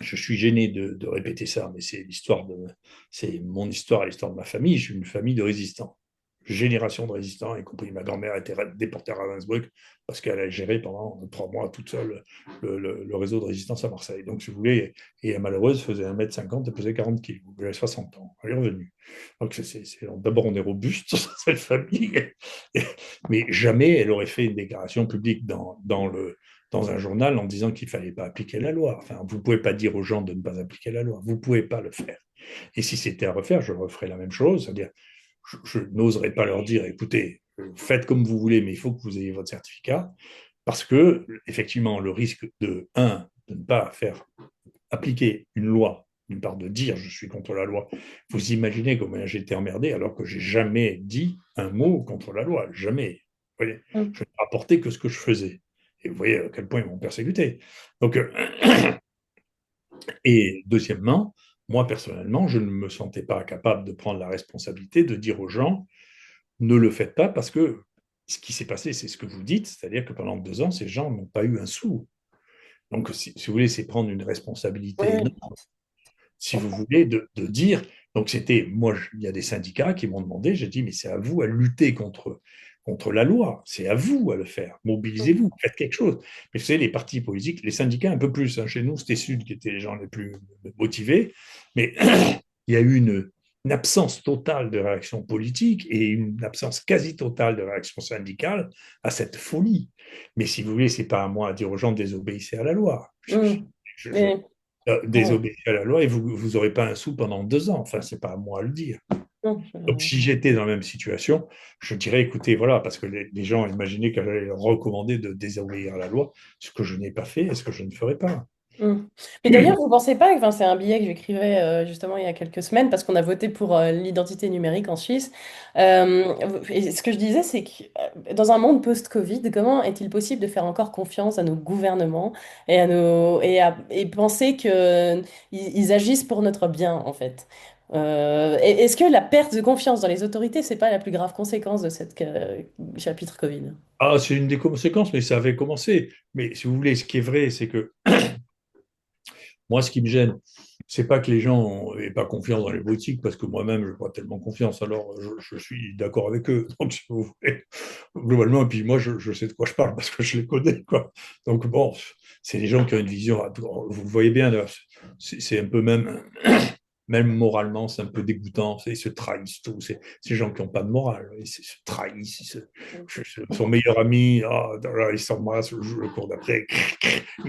je suis gêné de répéter ça, mais c'est mon histoire et l'histoire de ma famille. Je suis une famille de résistants, génération de résistants, y compris ma grand-mère a été déportée à Ravensbrück parce qu'elle a géré pendant 3 mois toute seule le réseau de résistance à Marseille. Donc, si vous voulez, et elle, malheureuse, faisait 1,50 m et pesait 40 kilos. Elle avait 60 ans. Elle est revenue. Donc, d'abord, on est robuste, cette famille, mais jamais elle aurait fait une déclaration publique dans un journal en disant qu'il ne fallait pas appliquer la loi. Enfin, vous ne pouvez pas dire aux gens de ne pas appliquer la loi. Vous ne pouvez pas le faire. Et si c'était à refaire, je referais la même chose. C'est-à-dire, je n'oserais pas leur dire, écoutez, faites comme vous voulez, mais il faut que vous ayez votre certificat. Parce que, effectivement, le risque de ne pas faire appliquer une loi, d'une part de dire je suis contre la loi. Vous imaginez comment j'ai été emmerdé alors que j'ai jamais dit un mot contre la loi. Jamais. Vous voyez, Mm. je ne rapportais que ce que je faisais. Et vous voyez à quel point ils m'ont persécuté. Donc, et deuxièmement, moi personnellement, je ne me sentais pas capable de prendre la responsabilité de dire aux gens ne le faites pas parce que ce qui s'est passé, c'est ce que vous dites, c'est-à-dire que pendant 2 ans, ces gens n'ont pas eu un sou. Donc, si vous voulez, c'est prendre une Oui, responsabilité oui. énorme, si vous voulez, de dire. Donc, moi, il y a des syndicats qui m'ont demandé, j'ai dit, mais c'est à vous à lutter contre la loi, c'est à vous à le faire, Mm. mobilisez-vous, faites quelque chose. Mais vous savez, les partis politiques, les syndicats un peu plus, hein. Chez nous, c'était Sud qui étaient les gens les plus motivés, mais il y a eu une absence totale de réaction politique et une absence quasi totale de réaction syndicale à cette folie. Mais si vous voulez, c'est pas à moi à dire aux gens de désobéissez à la loi. Mm. Mais, ouais. Désobéissez à la loi et vous n'aurez pas un sou pendant 2 ans. Enfin, c'est pas à moi à le dire. Non, Donc, si j'étais dans la même situation, je dirais, écoutez, voilà, parce que les gens imaginaient que j'allais leur recommander de désobéir à la loi, ce que je n'ai pas fait et ce que je ne ferai pas. Mm. Mais d'ailleurs, vous ne pensez pas, enfin, c'est un billet que j'écrivais justement il y a quelques semaines parce qu'on a voté pour l'identité numérique en Suisse. Et ce que je disais, c'est que dans un monde post-Covid, comment est-il possible de faire encore confiance à nos gouvernements et et penser que ils agissent pour notre bien en fait? Est-ce que la perte de confiance dans les autorités, c'est pas la plus grave conséquence de cette chapitre Covid? Ah, c'est une des conséquences, mais ça avait commencé. Mais si vous voulez, ce qui est vrai, c'est que moi, ce qui me gêne, c'est pas que les gens n'aient pas confiance dans les politiques, parce que moi-même, je n'ai pas tellement confiance, alors je suis d'accord avec eux. Donc, si vous voulez, globalement, et puis moi, je sais de quoi je parle, parce que je les connais, quoi. Donc, bon, c'est des gens qui ont une vision, vous le voyez bien, là, c'est un peu même. même moralement, c'est un peu dégoûtant. Ils se trahissent tous. C'est ces gens qui n'ont pas de morale. Ils se trahissent. Son meilleur ami, il s'embrasse le cours d'après.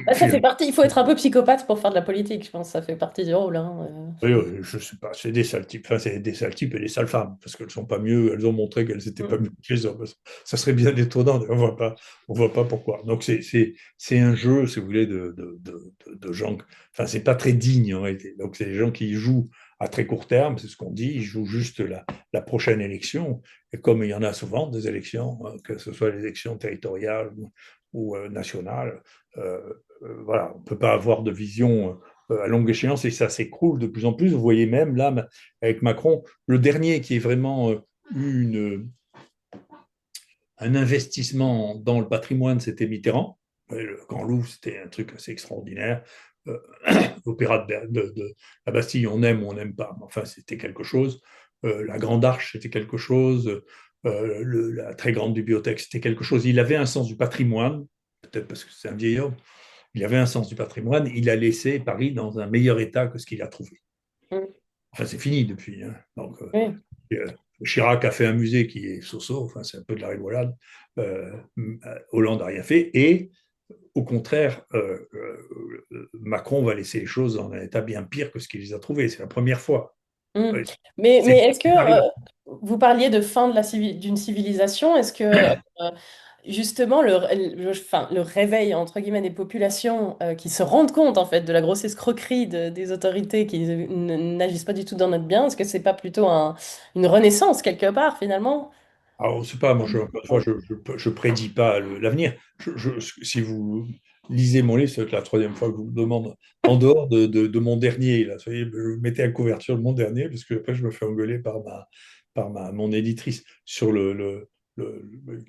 Bah, ça fait partie, il faut être un peu psychopathe pour faire de la politique, je pense, ça fait partie du rôle, hein. Oui, je sais pas, c'est des sales types. Enfin, c'est des sales types et des sales femmes, parce qu'elles sont pas mieux, elles ont montré qu'elles n'étaient pas Mm. mieux que les hommes. Ça serait bien étonnant, on voit pas pourquoi. Donc c'est un jeu, si vous voulez, de gens. Enfin, c'est pas très digne en réalité. Donc c'est des gens qui jouent à très court terme, c'est ce qu'on dit, ils jouent juste la prochaine élection. Et comme il y en a souvent des élections, que ce soit les élections territoriales ou nationales, euh, voilà, on peut pas avoir de vision à longue échéance et ça s'écroule de plus en plus. Vous voyez même là, avec Macron, le dernier qui est vraiment eu un investissement dans le patrimoine, c'était Mitterrand. Le Grand Louvre, c'était un truc assez extraordinaire. Euh, L'opéra de la Bastille, on aime ou on n'aime pas, mais enfin, c'était quelque chose. La Grande Arche, c'était quelque chose. La très grande bibliothèque, c'était quelque chose. Il avait un sens du patrimoine, peut-être parce que c'est un vieil homme, il avait un sens du patrimoine. Il a laissé Paris dans un meilleur état que ce qu'il a trouvé. Mm. Enfin, c'est fini depuis, hein. Donc, Oui. Chirac a fait un musée qui est so-so, enfin, c'est un peu de la rigolade. Hollande n'a rien fait. Et au contraire, Macron va laisser les choses dans un état bien pire que ce qu'il les a trouvées. C'est la première fois. Mm. Ouais, Mais est-ce que c'est arrivé. vous parliez de fin de d'une civilisation? Est-ce que justement enfin, le réveil entre guillemets des populations qui se rendent compte en fait de la grosse escroquerie des autorités qui n'agissent pas du tout dans notre bien, est-ce que c'est pas plutôt une renaissance quelque part finalement? Alors, c'est pas, moi, encore une fois, je prédis pas l'avenir. Si vous lisez mon livre, c'est la troisième fois que je vous le demande, en dehors de mon dernier, là, soyez, je mettais à couverture de mon dernier, parce que après, je me fais engueuler mon éditrice sur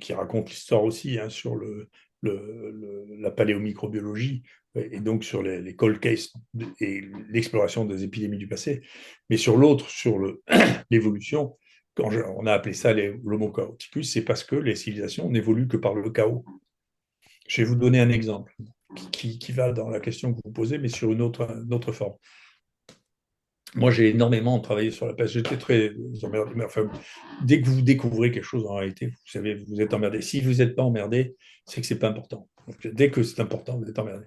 qui raconte l'histoire aussi, hein, sur la paléomicrobiologie, et donc sur les cold cases et l'exploration des épidémies du passé. Mais sur l'autre, sur l'évolution, on a appelé ça l'Homo chaoticus, c'est parce que les civilisations n'évoluent que par le chaos. Je vais vous donner un exemple qui va dans la question que vous posez, mais sur une autre forme. Moi, j'ai énormément travaillé sur la peste. J'étais très emmerdé. Mais enfin, dès que vous découvrez quelque chose, en réalité, vous savez, vous êtes emmerdé. Si vous n'êtes pas emmerdé, c'est que c'est pas important. Donc, dès que c'est important, vous êtes emmerdé.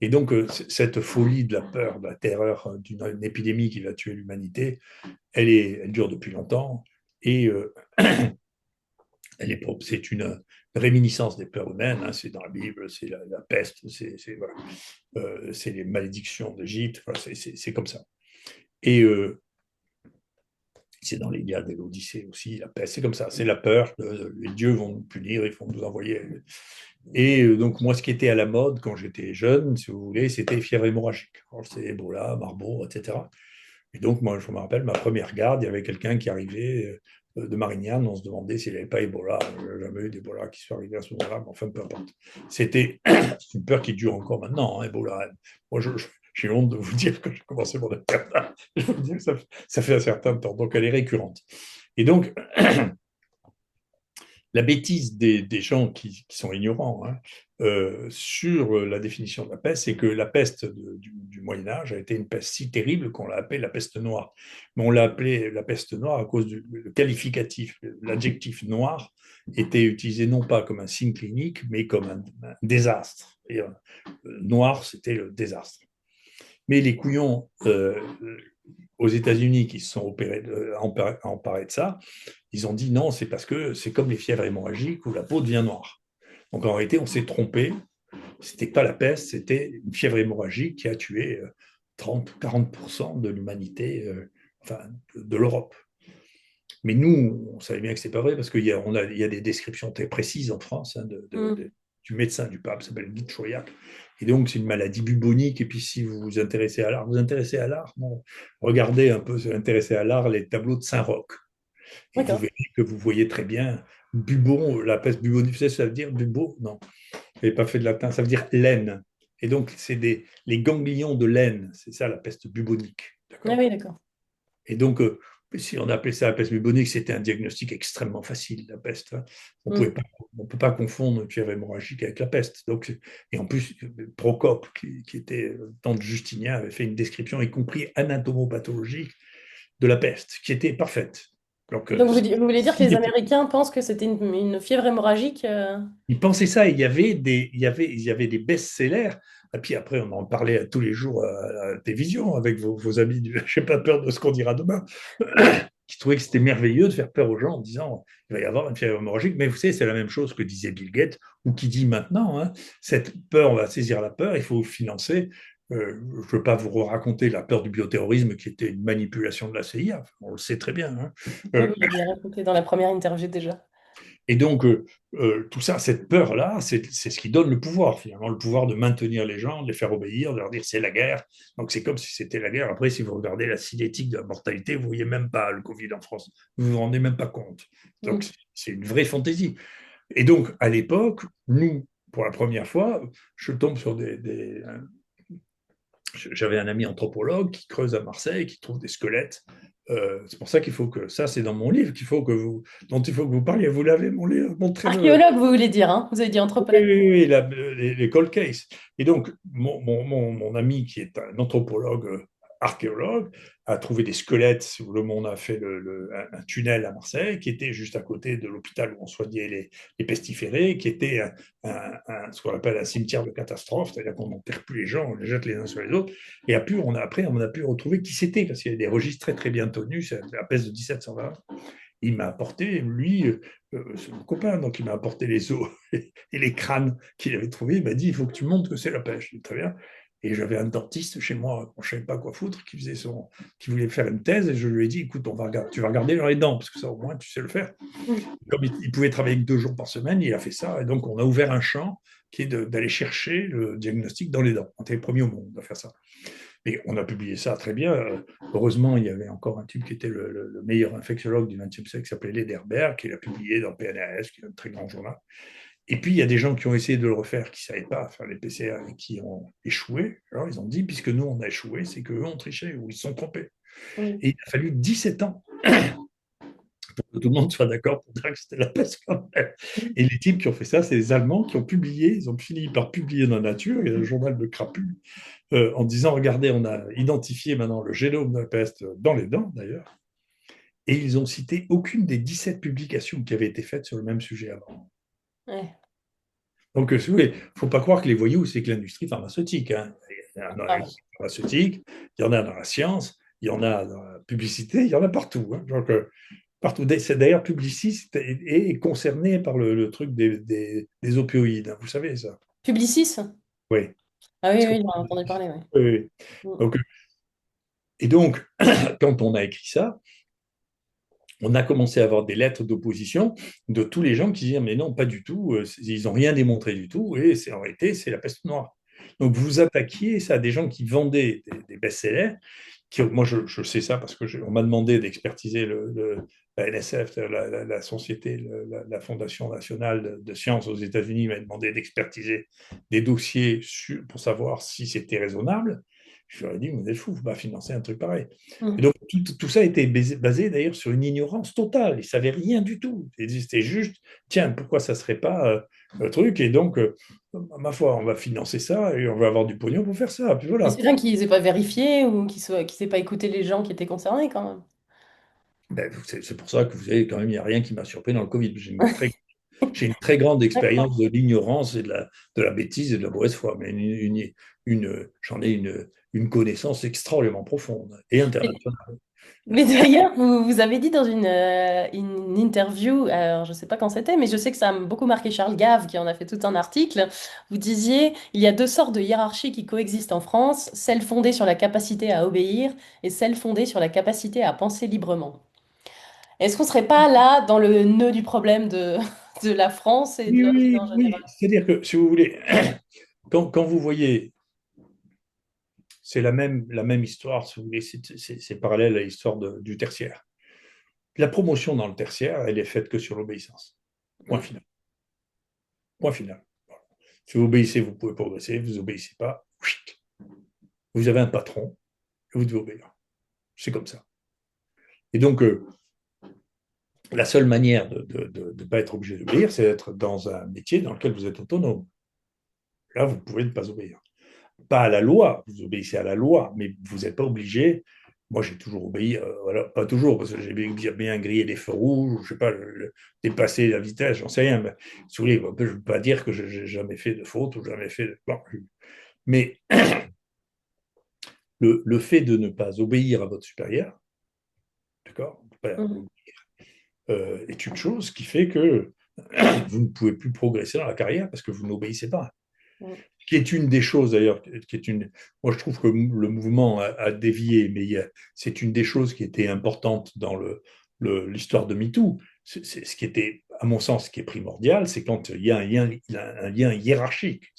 Et donc, cette folie de la peur, de la terreur d'une épidémie qui va tuer l'humanité, elle dure depuis longtemps. Et c'est une réminiscence des peurs humaines, hein, c'est dans la Bible, c'est la peste, voilà, c'est les malédictions d'Égypte, voilà, c'est comme ça. Et c'est dans l'Iliade et l'Odyssée aussi, la peste, c'est comme ça, c'est la peur, les dieux vont nous punir, ils vont nous envoyer. Et donc moi, ce qui était à la mode quand j'étais jeune, si vous voulez, c'était fièvre hémorragique. Alors, c'est Ebola, Marburg, etc. Et donc, moi, je me rappelle, ma première garde, il y avait quelqu'un qui arrivait de Marignane, on se demandait s'il n'avait pas Ebola. Il n'y a jamais eu d'Ebola qui soit arrivé à ce moment-là, mais enfin, peu importe. C'était une peur qui dure encore maintenant, hein, Ebola. Moi, j'ai honte de vous dire que j'ai commencé mon internat. Je vous dis, ça fait un certain temps, donc elle est récurrente. Et donc, la bêtise des gens qui sont ignorants, hein, sur la définition de la peste, c'est que la peste du Moyen Âge a été une peste si terrible qu'on l'a appelée la peste noire. Mais on l'a appelée la peste noire à cause du le qualificatif, l'adjectif noir était utilisé non pas comme un signe clinique, mais comme un désastre. Et, noir, c'était le désastre. Mais les couillons aux États-Unis qui se sont emparés de ça, ils ont dit non, c'est parce que c'est comme les fièvres hémorragiques où la peau devient noire. Donc en réalité, on s'est trompé. C'était pas la peste, c'était une fièvre hémorragique qui a tué 30-40% de l'humanité, enfin de l'Europe. Mais nous, on savait bien que c'est pas vrai parce il y a des descriptions très précises en France, hein, Mm. du médecin du pape, s'appelle Guy de Chauliac. Et donc, c'est une maladie bubonique. Et puis, si vous vous intéressez à l'art, bon, regardez un peu, si vous vous intéressez à l'art, les tableaux de Saint-Roch. Et vous D'accord. verrez que vous voyez très bien bubon, la peste bubonique, ça veut dire bubo? Non, vous n'avez pas fait de latin, ça veut dire laine. Et donc, c'est les ganglions de laine, c'est ça la peste bubonique. Ah D'accord? oui, d'accord. Et donc, si on appelait ça la peste bubonique, c'était un diagnostic extrêmement facile, la peste, hein. On Mm. pouvait pas, on peut pas confondre une fièvre hémorragique avec la peste. Donc, et en plus, Procope, qui était le temps de Justinien, avait fait une description, y compris anatomopathologique, de la peste, qui était parfaite. Donc, Donc, vous voulez dire que les s'il était Américains pensent que c'était une fièvre hémorragique il pensait ça, il y avait des best-sellers, et puis après, on en parlait tous les jours à la télévision avec vos amis du J'ai pas peur de ce qu'on dira demain, qui trouvaient que c'était merveilleux de faire peur aux gens en disant il va y avoir une fièvre hémorragique. Mais vous savez, c'est la même chose que disait Bill Gates, ou qui dit maintenant, hein, cette peur, on va saisir la peur, il faut financer. Je ne veux pas vous raconter la peur du bioterrorisme qui était une manipulation de la CIA, on le sait très bien, hein. Oui, vous l'aviez raconté dans la première interview déjà. Et donc, tout ça, cette peur-là, c'est ce qui donne le pouvoir, finalement, le pouvoir de maintenir les gens, de les faire obéir, de leur dire c'est la guerre. Donc, c'est comme si c'était la guerre. Après, si vous regardez la cinétique de la mortalité, vous ne voyez même pas le Covid en France. Vous ne vous rendez même pas compte. Donc, Mm. c'est une vraie fantaisie. Et donc, à l'époque, nous, pour la première fois, je tombe sur j'avais un ami anthropologue qui creuse à Marseille, qui trouve des squelettes. C'est pour ça qu'il faut que ça, c'est dans mon livre dont il faut que vous parliez. Vous l'avez mon livre, montrez-le. Archéologue, vous voulez dire, hein? Vous avez dit Oui, anthropologue. oui, oui, les cold cases. Et donc, mon ami, qui est un anthropologue, archéologue, a trouvé des squelettes. Le monde a fait un tunnel à Marseille, qui était juste à côté de l'hôpital où on soignait les pestiférés, qui était ce qu'on appelle un cimetière de catastrophe, c'est-à-dire qu'on n'enterre plus les gens, on les jette les uns sur les autres. Et après, on a pu retrouver qui c'était, parce qu'il y a des registres très, très bien tenus, c'est la peste de 1720. Il m'a apporté, lui, c'est mon copain, donc il m'a apporté les os et les crânes qu'il avait trouvés. Il m'a dit, il faut que tu montres que c'est la pêche. Très bien. Et j'avais un dentiste chez moi, je ne savais pas quoi foutre, qui voulait faire une thèse, et je lui ai dit, écoute, tu vas regarder dans les dents, parce que ça, au moins, tu sais le faire. Mm. Comme il pouvait travailler que 2 jours par semaine, il a fait ça, et donc on a ouvert un champ qui est d'aller chercher le diagnostic dans les dents. On était les premiers au monde à faire ça. Et on a publié ça très bien. Heureusement, il y avait encore un type qui était le meilleur infectiologue du XXe siècle, qui s'appelait Lederberg, qui l'a publié dans PNAS, qui est un très grand journal. Et puis, il y a des gens qui ont essayé de le refaire, qui ne savaient pas faire les PCR et qui ont échoué. Alors, ils ont dit, puisque nous, on a échoué, c'est qu'eux ont triché ou ils se sont trompés. Mm. Et il a fallu 17 ans pour que tout le monde soit d'accord pour dire que c'était la peste quand même. Et les types qui ont fait ça, c'est les Allemands qui ont publié, ils ont fini par publier dans la nature, il y a le journal de Crapule, en disant, regardez, on a identifié maintenant le génome de la peste dans les dents d'ailleurs, et ils ont cité aucune des 17 publications qui avaient été faites sur le même sujet avant. Ouais. Donc, si vous voulez, il ne faut pas croire que les voyous, c'est que l'industrie pharmaceutique, hein. Il y en a dans Ah, l'industrie pharmaceutique, il y en a dans la science, il y en a dans la publicité, il y en a partout, hein. Donc, partout. C'est d'ailleurs Publicis est concerné par le truc des opioïdes, hein. Vous savez ça? Publicis? Oui. Ah oui, Parce que- oui, j'en ai entendu parler, oui. oui, oui. Mm. Donc, et donc, quand on a écrit ça, on a commencé à avoir des lettres d'opposition de tous les gens qui disaient mais non, pas du tout, ils n'ont rien démontré du tout, et en réalité, c'est la peste noire. Donc vous attaquiez ça à des gens qui vendaient des best-sellers, moi je sais ça parce que on m'a demandé d'expertiser la NSF, la société, la Fondation nationale de sciences aux États-Unis m'a demandé d'expertiser des dossiers pour savoir si c'était raisonnable. Je leur ai dit, vous êtes fous, vous ne pouvez pas financer un truc pareil. Et Mm. donc, tout ça était basé d'ailleurs sur une ignorance totale. Ils ne savaient rien du tout. C'était juste, tiens, pourquoi ça ne serait pas le truc? Et donc, ma foi, on va financer ça et on va avoir du pognon pour faire ça. Puis Mais voilà. c'est bien qu'ils aient pas vérifié ou qu'ils aient pas écouté les gens qui étaient concernés quand même. Ben, c'est pour ça que vous savez, quand même, il n'y a rien qui m'a surpris dans le Covid. J'ai une très grande expérience D'accord. de l'ignorance et de la bêtise et de la mauvaise foi, mais j'en ai une connaissance extrêmement profonde et internationale. Mais d'ailleurs, vous avez dit dans une interview, alors je ne sais pas quand c'était, mais je sais que ça a beaucoup marqué Charles Gave, qui en a fait tout un article. Vous disiez, il y a deux sortes de hiérarchies qui coexistent en France, celle fondée sur la capacité à obéir et celle fondée sur la capacité à penser librement. Est-ce qu'on ne serait pas là dans le nœud du problème de la France et de Oui, l'Occident oui, en général? oui. C'est-à-dire que, si vous voulez, quand vous voyez, c'est la même histoire, si vous voulez, c'est parallèle à l'histoire du tertiaire. La promotion dans le tertiaire, elle est faite que sur l'obéissance. Point Mm. final. Point final. Si vous obéissez, vous pouvez progresser. Vous obéissez pas, vous avez un patron et vous devez obéir. C'est comme ça. Et donc, la seule manière de ne pas être obligé d'obéir, c'est d'être dans un métier dans lequel vous êtes autonome. Là, vous pouvez ne pas obéir. Pas à la loi, vous obéissez à la loi, mais vous n'êtes pas obligé. Moi, j'ai toujours obéi, voilà, pas toujours, parce que j'ai bien grillé les feux rouges, je sais pas, dépasser la vitesse, j'en sais rien. Mais, si vous voulez, je ne veux pas dire que j'ai jamais fait de faute ou jamais fait de. Bon, mais le fait de ne pas obéir à votre supérieur, d'accord, Mhm. est une chose qui fait que vous ne pouvez plus progresser dans la carrière parce que vous n'obéissez pas. Mhm. Qui est une des choses d'ailleurs, qui est une. Moi, je trouve que le mouvement a dévié, mais c'est une des choses qui était importante dans l'histoire de MeToo. C'est ce qui était, à mon sens, ce qui est primordial, c'est quand il y a un lien hiérarchique.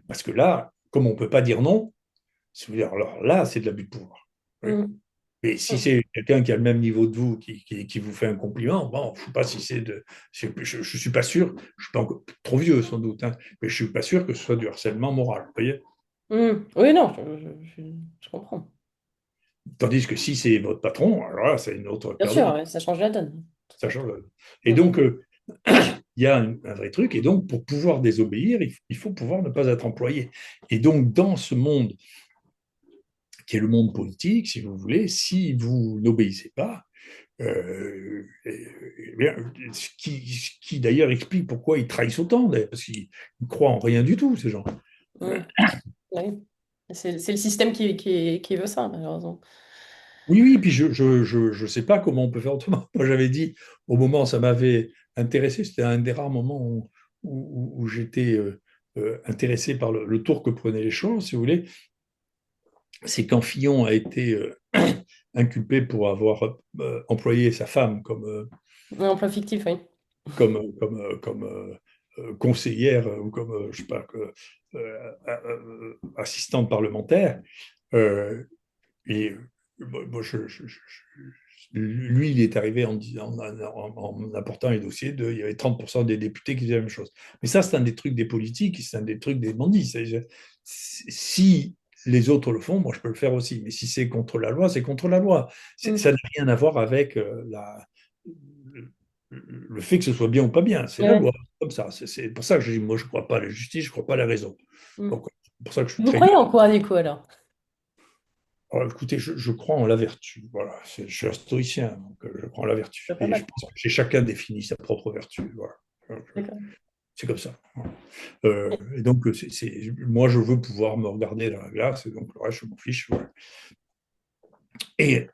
Parce que là, comme on ne peut pas dire non, alors là, c'est de l'abus de pouvoir. Mhm. Et si Mhm. c'est quelqu'un qui a le même niveau de vous, qui vous fait un compliment, bon, je ne sais pas si c'est de. Je ne suis pas sûr, je ne suis pas encore trop vieux sans doute, hein, mais je ne suis pas sûr que ce soit du harcèlement moral. Vous voyez. Mhm. Oui, non, je comprends. Tandis que si c'est votre patron, alors là, c'est une autre Bien paire de sûr, manches. ouais, ça change la donne. Tout Ça à fait. change. Et Mhm. donc, il y a un vrai truc. Et donc, pour pouvoir désobéir, il faut pouvoir ne pas être employé. Et donc, dans ce monde qui est le monde politique, si vous voulez, si vous n'obéissez pas, bien, ce qui d'ailleurs explique pourquoi ils trahissent autant, parce qu'ils ne croient en rien du tout, ces gens. Mhm. Oui. C'est le système qui veut ça, malheureusement. Oui, oui, puis je sais pas comment on peut faire autrement. Moi, j'avais dit, au moment, ça m'avait intéressé, c'était un des rares moments où j'étais intéressé par le tour que prenaient les choses, si vous voulez, c'est quand Fillon a été inculpé pour avoir employé sa femme Un emploi fictif, oui. conseillère ou comme, je sais pas, assistante parlementaire. Euh, et moi, lui, il est arrivé en apportant les dossiers il y avait 30% des députés qui disaient la même chose. Mais ça, c'est un des trucs des politiques, c'est un des trucs des bandits. Si les autres le font, moi, je peux le faire aussi. Mais si c'est contre la loi, c'est contre la loi. Ça Mhm. n'a rien à voir avec le fait que ce soit bien ou pas bien. C'est la Ouais. loi, comme ça. C'est pour ça que je dis, moi, je ne crois pas à la justice, je ne crois pas à la raison. Mhm. Donc, c'est pour ça que je suis Vous très. croyez en quoi, du coup, alors? Alors, écoutez, je crois en la vertu. Voilà, je suis un stoïcien, donc je crois en la vertu. C'est pas Et je mal. pense que chez chacun définit sa propre vertu. Voilà. D'accord. C'est comme ça. Voilà. Et donc, moi, je veux pouvoir me regarder dans la glace, et donc le reste, je m'en fiche. Voilà. Et,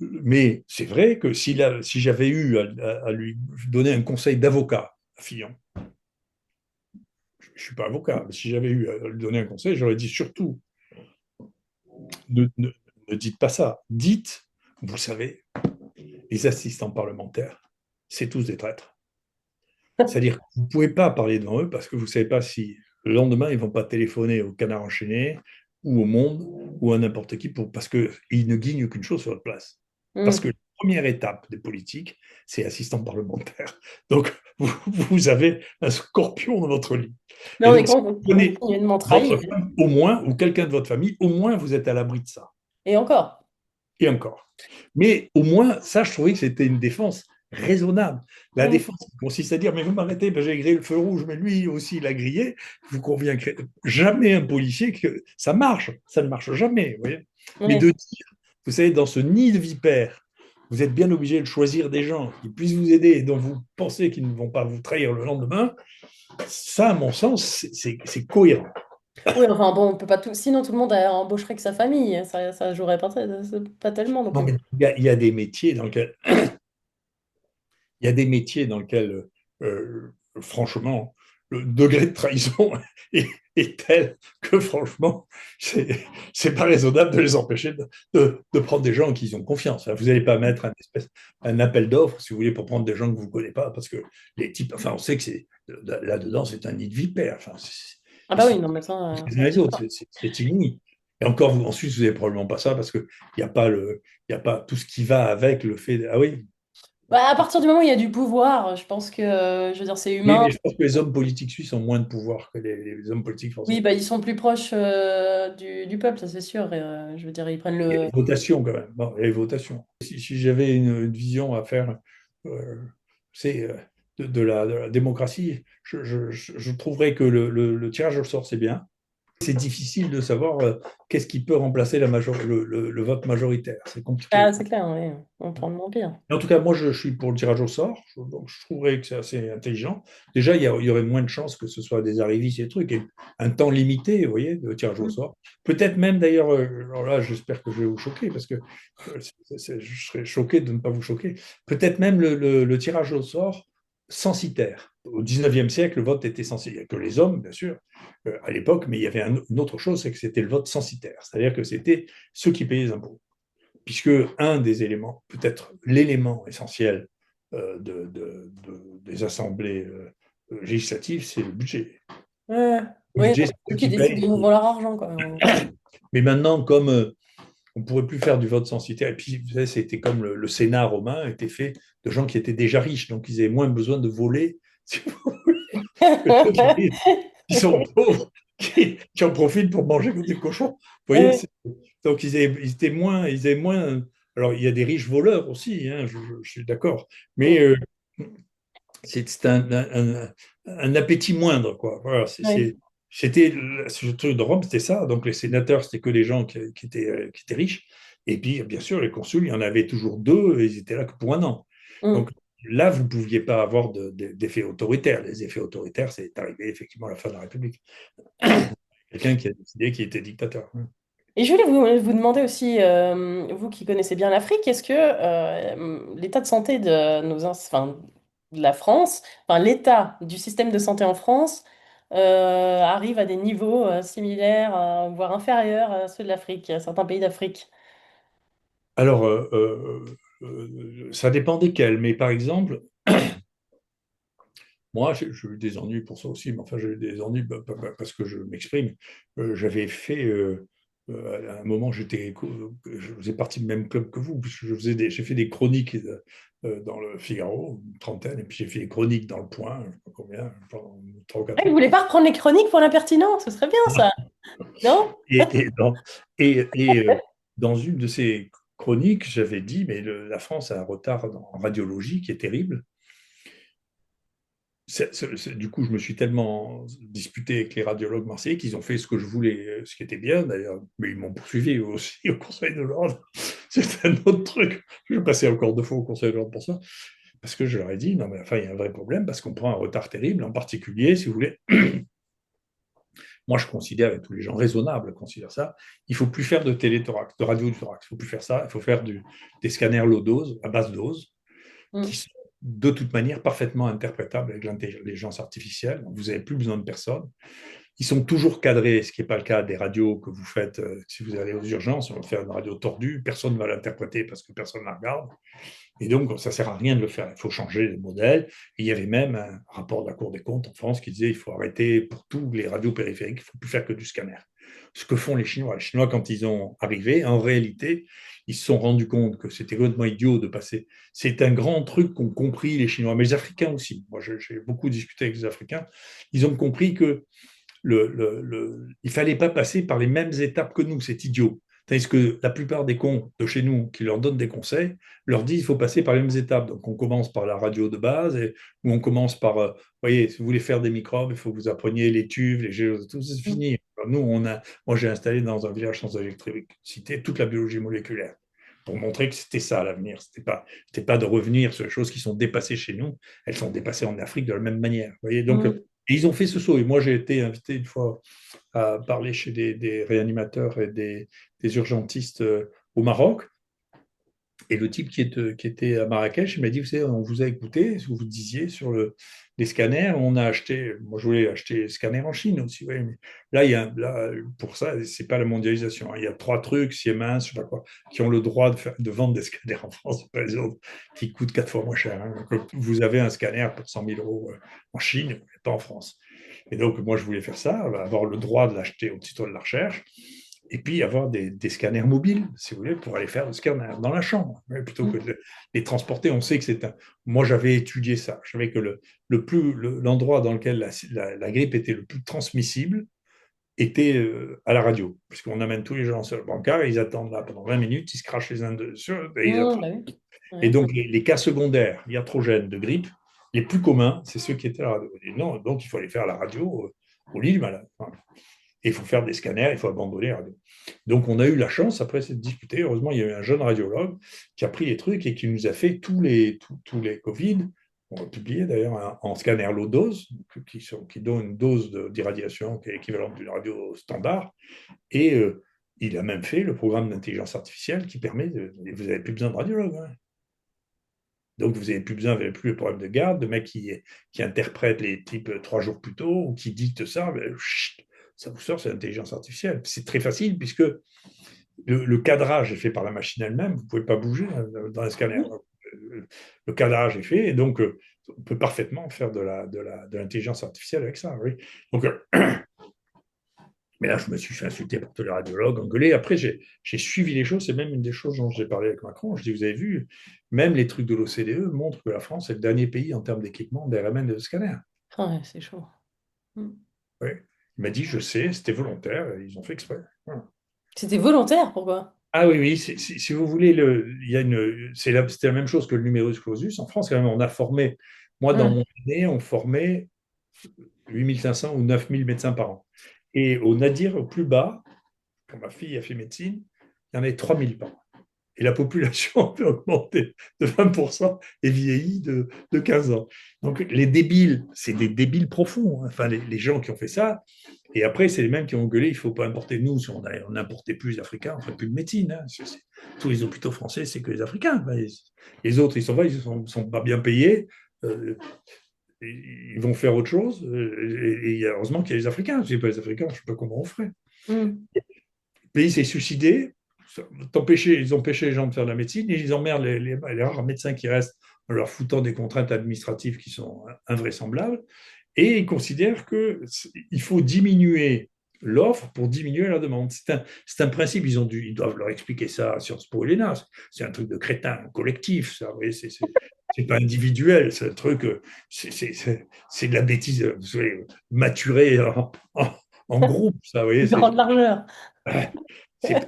mais c'est vrai que si j'avais eu à lui donner un conseil d'avocat à Fillon, je ne suis pas avocat, mais si j'avais eu à lui donner un conseil, j'aurais dit surtout, ne, ne, ne dites pas ça. Dites, vous savez, les assistants parlementaires, c'est tous des traîtres. C'est-à-dire que vous ne pouvez pas parler devant eux parce que vous ne savez pas si le lendemain, ils ne vont pas téléphoner au Canard enchaîné ou au Monde ou à n'importe qui parce qu'ils ne guignent qu'une chose sur votre place. Parce que Mhm. la première étape des politiques, c'est assistant parlementaire. Donc, vous avez un scorpion dans votre lit. Mais Et on est donc, si vous prenez continuellement trahi. votre femme, au moins, ou quelqu'un de votre famille, au moins, vous êtes à l'abri de ça. Et encore. Et encore. Mais au moins, ça, je trouvais que c'était une défense raisonnable. La Mhm. défense qui consiste à dire, mais vous m'arrêtez, ben, j'ai grillé le feu rouge, mais lui aussi, il a grillé. Vous convient que jamais un policier, que ça marche. Ça ne marche jamais. Vous voyez, mais de Ouais. dire, vous savez, dans ce nid de vipères, vous êtes bien obligé de choisir des gens qui puissent vous aider et dont vous pensez qu'ils ne vont pas vous trahir le lendemain. Ça, à mon sens, c'est cohérent. Oui, enfin bon, on peut pas tout. Sinon, tout le monde embaucherait que sa famille, hein. Ça jouerait pas tellement non Non, plus. mais il y a des métiers dans lesquels il y a des métiers dans lesquels, franchement, le degré de trahison est tel que, franchement, c'est pas raisonnable de les empêcher de prendre des gens en qui ils ont confiance. Vous n'allez pas mettre un appel d'offres, si vous voulez, pour prendre des gens que vous ne connaissez pas, parce que les types, enfin, on sait que là-dedans, c'est un nid de vipères. Enfin, Ah ils bah oui, sont non, mais les uns ça, les c'est autres, sûr. c'est inouï. Et encore, ensuite, vous n'avez probablement pas ça, parce qu'il n'y a pas tout ce qui va avec le fait. Ah oui, Bah, à partir du moment où il y a du pouvoir, je pense que, je veux dire, c'est Oui, humain. mais je pense que les hommes politiques suisses ont moins de pouvoir que les hommes politiques Oui, français. bah, ils sont plus proches du peuple, ça c'est sûr. Et, je veux dire, ils prennent Il y a le. les votations quand même. Bon, il y a les votations. Si j'avais une vision à faire, euh, c'est de la démocratie, je trouverais que le tirage au sort, c'est bien. C'est difficile de savoir qu'est-ce qui peut remplacer le vote majoritaire. C'est Ah, compliqué. c'est clair, oui. On prend le pire. En tout cas, moi, je suis pour le tirage au sort. Donc, je trouverais que c'est assez intelligent. Déjà, il y aurait moins de chances que ce soit des arrivistes et des trucs. Et un temps limité, vous voyez, de tirage au sort. Peut-être même, d'ailleurs, alors là, j'espère que je vais vous choquer, parce que je serais choqué de ne pas vous choquer. Peut-être même le tirage au sort censitaire. Au 19e siècle, le vote était censitaire. Il n'y a que les hommes, bien sûr, à l'époque, mais il y avait une autre chose, c'est que c'était le vote censitaire. C'est-à-dire que c'était ceux qui payaient les impôts, puisque un des éléments, peut-être l'élément essentiel des assemblées législatives, c'est le budget. Ouais. Le Oui, budget, donc c'est c'est ceux eux qui qui décident payent. de nouveau leur argent, quoi. Mais maintenant, comme on ne pourrait plus faire du vote censitaire, et puis vous savez, c'était comme le Sénat romain était fait de gens qui étaient déjà riches, donc ils avaient moins besoin de voler, si vous voulez, que ceux qui sont pauvres, qui en profitent pour manger comme des cochons. Vous voyez, Ouais. donc ils avaient moins. Alors il y a des riches voleurs aussi, hein, je suis d'accord, mais c'est un appétit moindre, quoi. Voilà, Ouais. c'était ce truc de Rome, c'était ça. Donc les sénateurs, c'était que des gens qui étaient riches. Et puis, bien sûr, les consuls, il y en avait toujours deux, et ils étaient là que pour un an. Mm. Donc là, vous ne pouviez pas avoir d'effet autoritaire. Les effets autoritaires, c'est arrivé effectivement à la fin de la République. Quelqu'un qui a décidé qu'il était dictateur. Et je voulais vous demander aussi, vous qui connaissez bien l'Afrique, est-ce que l'état de santé de enfin, de la France, enfin l'état du système de santé en France, arrive à des niveaux similaires, voire inférieurs à ceux de l'Afrique, à certains pays d'Afrique? Alors, ça dépend desquels, mais par exemple, moi, j'ai eu des ennuis pour ça aussi, mais enfin, j'ai eu des ennuis parce que je m'exprime. J'avais fait, à un moment, je faisais partie du même club que vous, puisque j'ai fait des chroniques dans le Figaro, une trentaine, et puis j'ai fait des chroniques dans le Point, je ne sais pas combien, pendant 3 ou 4 Vous ans. voulez pas reprendre les chroniques pour l'impertinent? Ce serait bien ça, non? Et dans une de ces chroniques, j'avais dit, mais la France a un retard en radiologie qui est terrible. Du coup, je me suis tellement disputé avec les radiologues marseillais qu'ils ont fait ce que je voulais, ce qui était bien d'ailleurs, mais ils m'ont poursuivi aussi au Conseil de l'Ordre. C'est un autre truc. Je vais passer encore 2 fois au Conseil de l'Ordre pour ça, parce que je leur ai dit, non mais enfin, il y a un vrai problème, parce qu'on prend un retard terrible, en particulier, si vous voulez, moi je considère, et tous les gens raisonnables considèrent ça, il ne faut plus faire de téléthorax, de radio du thorax, il ne faut plus faire ça, il faut faire des scanners low dose, à basse dose, qui Mm. sont de toute manière parfaitement interprétables avec l'intelligence artificielle. Vous n'avez plus besoin de personne. Ils sont toujours cadrés, ce qui n'est pas le cas des radios que vous faites si vous allez aux urgences. On va faire une radio tordue, personne ne va l'interpréter parce que personne ne la regarde. Et donc, ça ne sert à rien de le faire. Il faut changer les modèles. Et il y avait même un rapport de la Cour des comptes en France qui disait qu'il faut arrêter pour tous les radios périphériques, il ne faut plus faire que du scanner. Ce que font les Chinois. Les Chinois, quand ils ont arrivé, en réalité, ils se sont rendus compte que c'était complètement idiot de passer. C'est un grand truc qu'ont compris les Chinois, mais les Africains aussi. Moi, j'ai beaucoup discuté avec les Africains. Ils ont compris que il ne fallait pas passer par les mêmes étapes que nous. C'est idiot. Tandis que la plupart des cons de chez nous qui leur donnent des conseils leur disent qu'il faut passer par les mêmes étapes. Donc on commence par la radio de base, ou on commence par, vous voyez, si vous voulez faire des microbes, il faut que vous appreniez les tubes, les géos, tout c'est Mm. fini. Alors, moi j'ai installé dans un village sans électricité toute la biologie moléculaire pour montrer que c'était ça l'avenir. C'était pas de revenir sur les choses qui sont dépassées chez nous, elles sont dépassées en Afrique de la même manière. Vous voyez, donc Mm. et ils ont fait ce saut. Et moi, j'ai été invité une fois à parler chez des réanimateurs et des urgentistes au Maroc. Et le type qui était à Marrakech, il m'a dit, vous savez, on vous a écouté, ce que vous disiez sur les scanners. On a acheté, moi je voulais acheter des scanners en Chine aussi. Ouais, mais là, pour ça, c'est pas la mondialisation, hein. Il y a 3 trucs, Siemens, je sais pas quoi, qui ont le droit de vendre des scanners en France, pas les autres, qui coûtent 4 fois moins cher, hein. Donc, vous avez un scanner pour 100 000 euros en Chine, mais pas en France. Et donc, moi, je voulais faire ça, avoir le droit de l'acheter au titre de la recherche. Et puis avoir des scanners mobiles, si vous voulez, pour aller faire le scanner dans la chambre, plutôt que de les transporter. On sait que c'est un... Moi, j'avais étudié ça. Je savais que l'endroit dans lequel la grippe était le plus transmissible était à la radio, puisqu'on amène tous les gens sur le brancard et ils attendent là pendant 20 minutes, ils se crachent les uns dessus et ils Bah attrapent. oui. Et Ouais. donc, les cas secondaires iatrogènes de grippe, les plus communs, c'est ceux qui étaient à la radio. Et non, donc il faut aller faire la radio au lit du malade. Voilà. Et il faut faire des scanners, il faut abandonner la radio. Donc on a eu la chance, après cette discuter, heureusement il y a eu un jeune radiologue qui a pris les trucs et qui nous a fait tous les Covid, on a publié d'ailleurs en scanner low dose, qui donne une dose d'irradiation qui est équivalente d'une radio standard, et il a même fait le programme d'intelligence artificielle qui permet vous n'avez plus besoin de radiologue. Hein. Donc, vous n'avez plus besoin, vous n'avez plus le problème de garde, de mec qui interprète les types 3 jours plus tôt ou qui dicte ça, ben, chut, ça vous sort, c'est l'intelligence artificielle. C'est très facile puisque le cadrage est fait par la machine elle-même, vous ne pouvez pas bouger dans un scanner. Le cadrage est fait et donc on peut parfaitement faire de l'intelligence artificielle avec ça. Oui. Donc, mais là, je me suis fait insulter par tous les radiologues, engueuler. Après, j'ai suivi les choses. C'est même une des choses dont j'ai parlé avec Macron. Je dis, vous avez vu, même les trucs de l'OCDE montrent que la France est le dernier pays en termes d'équipement d'RMN de scanner. Ah ouais, c'est chaud. Mm. Oui. Il m'a dit, je sais, c'était volontaire, ils ont fait exprès. Voilà. C'était volontaire, pourquoi? Ah oui, oui, si vous voulez, c'était la même chose que le numerus clausus. En France, quand même, on a formé, moi, dans Mm. mon année, on formait 8500 ou 9000 médecins par an. Et au nadir, au plus bas, quand ma fille a fait médecine, il y en avait 3000 par an. Et la population a augmenté de 20% et vieilli de 15 ans. Donc les débiles, c'est des débiles profonds, hein. Enfin les gens qui ont fait ça. Et après, c'est les mêmes qui ont gueulé, il ne faut pas importer nous, si on importait plus d'Africains, on ne ferait plus de médecine. Hein. Tous les hôpitaux français, c'est que les Africains. Les autres, ils sont là, ils ne sont pas bien payés. Euh, ils vont faire autre chose. Et heureusement qu'il y a les Africains. Si pas les Africains, je ne sais pas comment on ferait. Mm. Le pays s'est suicidé. Ils ont empêché les gens de faire de la médecine et ils emmerdent les rares médecins qui restent en leur foutant des contraintes administratives qui sont invraisemblables. Et ils considèrent qu'il faut diminuer l'offre pour diminuer la demande. C'est un principe, ils doivent leur expliquer ça à Sciences Po et l'ENA. C'est un truc de crétin collectif, ça. Vous voyez, c'est pas individuel, c'est un truc, c'est de la bêtise, vous savez, maturée en groupe, ça. Vous voyez, Grande largeur. c'est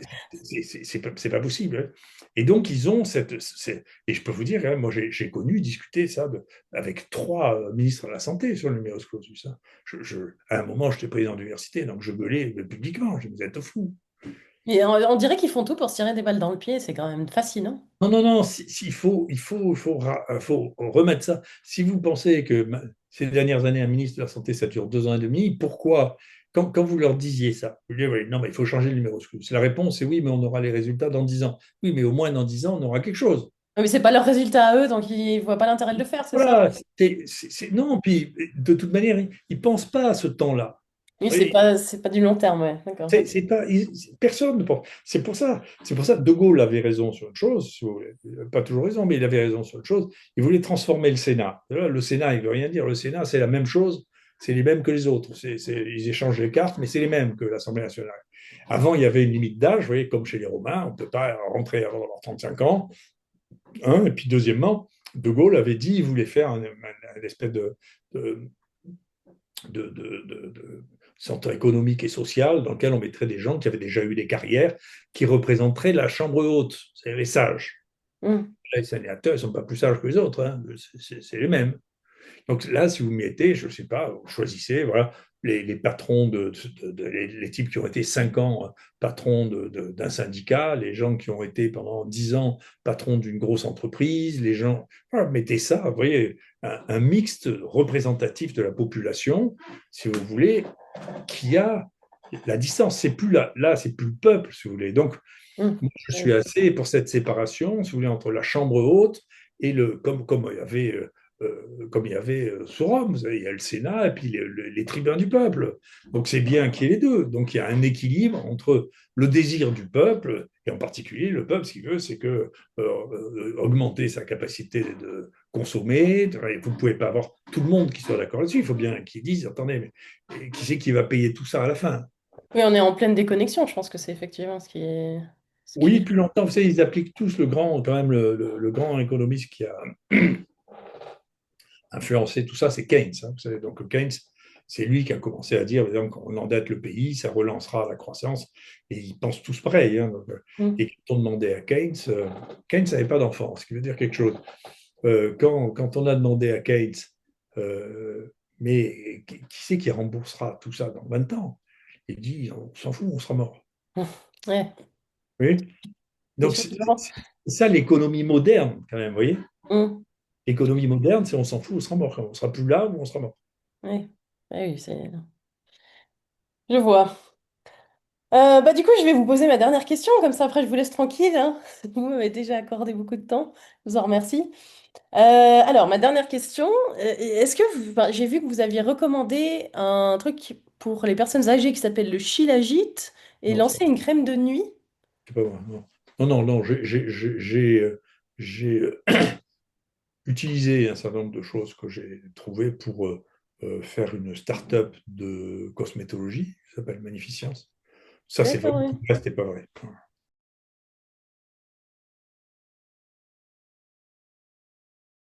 c'est pas possible. Hein. Et donc, ils ont et je peux vous dire, hein, moi, j'ai connu discuter ça avec 3 ministres de la Santé sur le numerus clausus. Hein. À un moment, j'étais président d'université, donc je gueulais publiquement. Je me disais, vous êtes fous. Et on dirait qu'ils font tout pour se tirer des balles dans le pied, c'est quand même fascinant. Non, non, non, il faut remettre ça. Si vous pensez que ces dernières années, un ministre de la Santé, ça dure 2 ans et demi, pourquoi, quand vous leur disiez ça, vous dites, oui, non, mais il faut changer le numéro clausus. La réponse est oui, mais on aura les résultats dans 10 ans. Oui, mais au moins dans 10 ans, on aura quelque chose. Mais c'est pas leur résultat à eux, donc ils voient pas l'intérêt de le faire, c'est ça? Voilà, non, puis de toute manière, ils ne pensent pas à ce temps-là. Oui, Vous voyez, c'est pas du long terme, ouais, d'accord. c'est pas, personne ne pense. C'est pour ça que De Gaulle avait raison sur une chose, si vous voulez. Pas toujours raison, mais il avait raison sur une chose. Il voulait transformer le Sénat. Le Sénat, il ne veut rien dire. Le Sénat, c'est la même chose, c'est les mêmes que les autres. Ils échangent les cartes, mais c'est les mêmes que l'Assemblée nationale. Avant, il y avait une limite d'âge, vous voyez, comme chez les Romains, on ne peut pas rentrer avant d'avoir 35 ans. Et puis, deuxièmement, De Gaulle avait dit qu'il voulait faire une espèce de, de centre économique et social dans lequel on mettrait des gens qui avaient déjà eu des carrières, qui représenteraient la chambre haute, c'est les sages. Hmm. Les sénateurs ne sont pas plus sages que les autres, hein. C'est les mêmes. Donc là, si vous mettez, je ne sais pas, vous choisissez, voilà, les patrons, les types qui ont été 5 ans patrons d'un syndicat, les gens qui ont été pendant 10 ans patrons d'une grosse entreprise, les gens, voilà, mettez ça, vous voyez, un mixte représentatif de la population, si vous voulez, qui a la distance. C'est plus là c'est plus le peuple, si vous voulez. Donc, Hmm. moi, je suis assez pour cette séparation, si vous voulez, entre la chambre haute et comme il y avait sur Rome, vous savez, il y a le Sénat et puis les tribuns du peuple. Donc c'est bien qu'il y ait les deux. Donc il y a un équilibre entre le désir du peuple, et en particulier le peuple, ce qu'il veut, c'est augmenter sa capacité de consommer. Vous ne pouvez pas avoir tout le monde qui soit d'accord là-dessus. Il faut bien qu'ils disent, attendez, mais qui c'est qui va payer tout ça à la fin? Oui, on est en pleine déconnexion, je pense que c'est effectivement ce Oui, qui... depuis longtemps, vous savez, ils appliquent tous le grand, quand même, le grand économiste qui a influencé tout ça, c'est Keynes. Hein, vous savez, donc Keynes, c'est lui qui a commencé à dire, par exemple, on endette le pays, ça relancera la croissance, et ils pensent tous pareil. Hein, donc, Mm. et quand on demandait à Keynes, Keynes n'avait pas d'enfant, ce qui veut dire quelque chose. Quand on a demandé à Keynes, mais qui c'est qui remboursera tout ça dans 20 ans? Il dit, on s'en fout, on sera mort. Ouais, Oui. Donc, effectivement. c'est ça l'économie moderne, quand même, vous voyez? Mm. L'économie moderne, c'est on s'en fout, on sera mort. On sera plus là ou on sera mort. Ouais. Ouais, oui, c'est... Je vois. Bah, du coup, je vais vous poser ma dernière question, comme ça après je vous laisse tranquille, hein. Vous m'avez déjà accordé beaucoup de temps, je vous en remercie. Alors, ma dernière question, est-ce que enfin, j'ai vu que vous aviez recommandé un truc pour les personnes âgées qui s'appelle le Shilajit et Non, ça, lancer une crème de nuit? c'est pas moi. Non, non, non, non, j'ai utilisé un certain nombre de choses que j'ai trouvées pour faire une start-up de cosmétologie qui s'appelle Magnificence. Ça, c'est vrai. D'accord, oui. Tout le reste n'est pas vrai.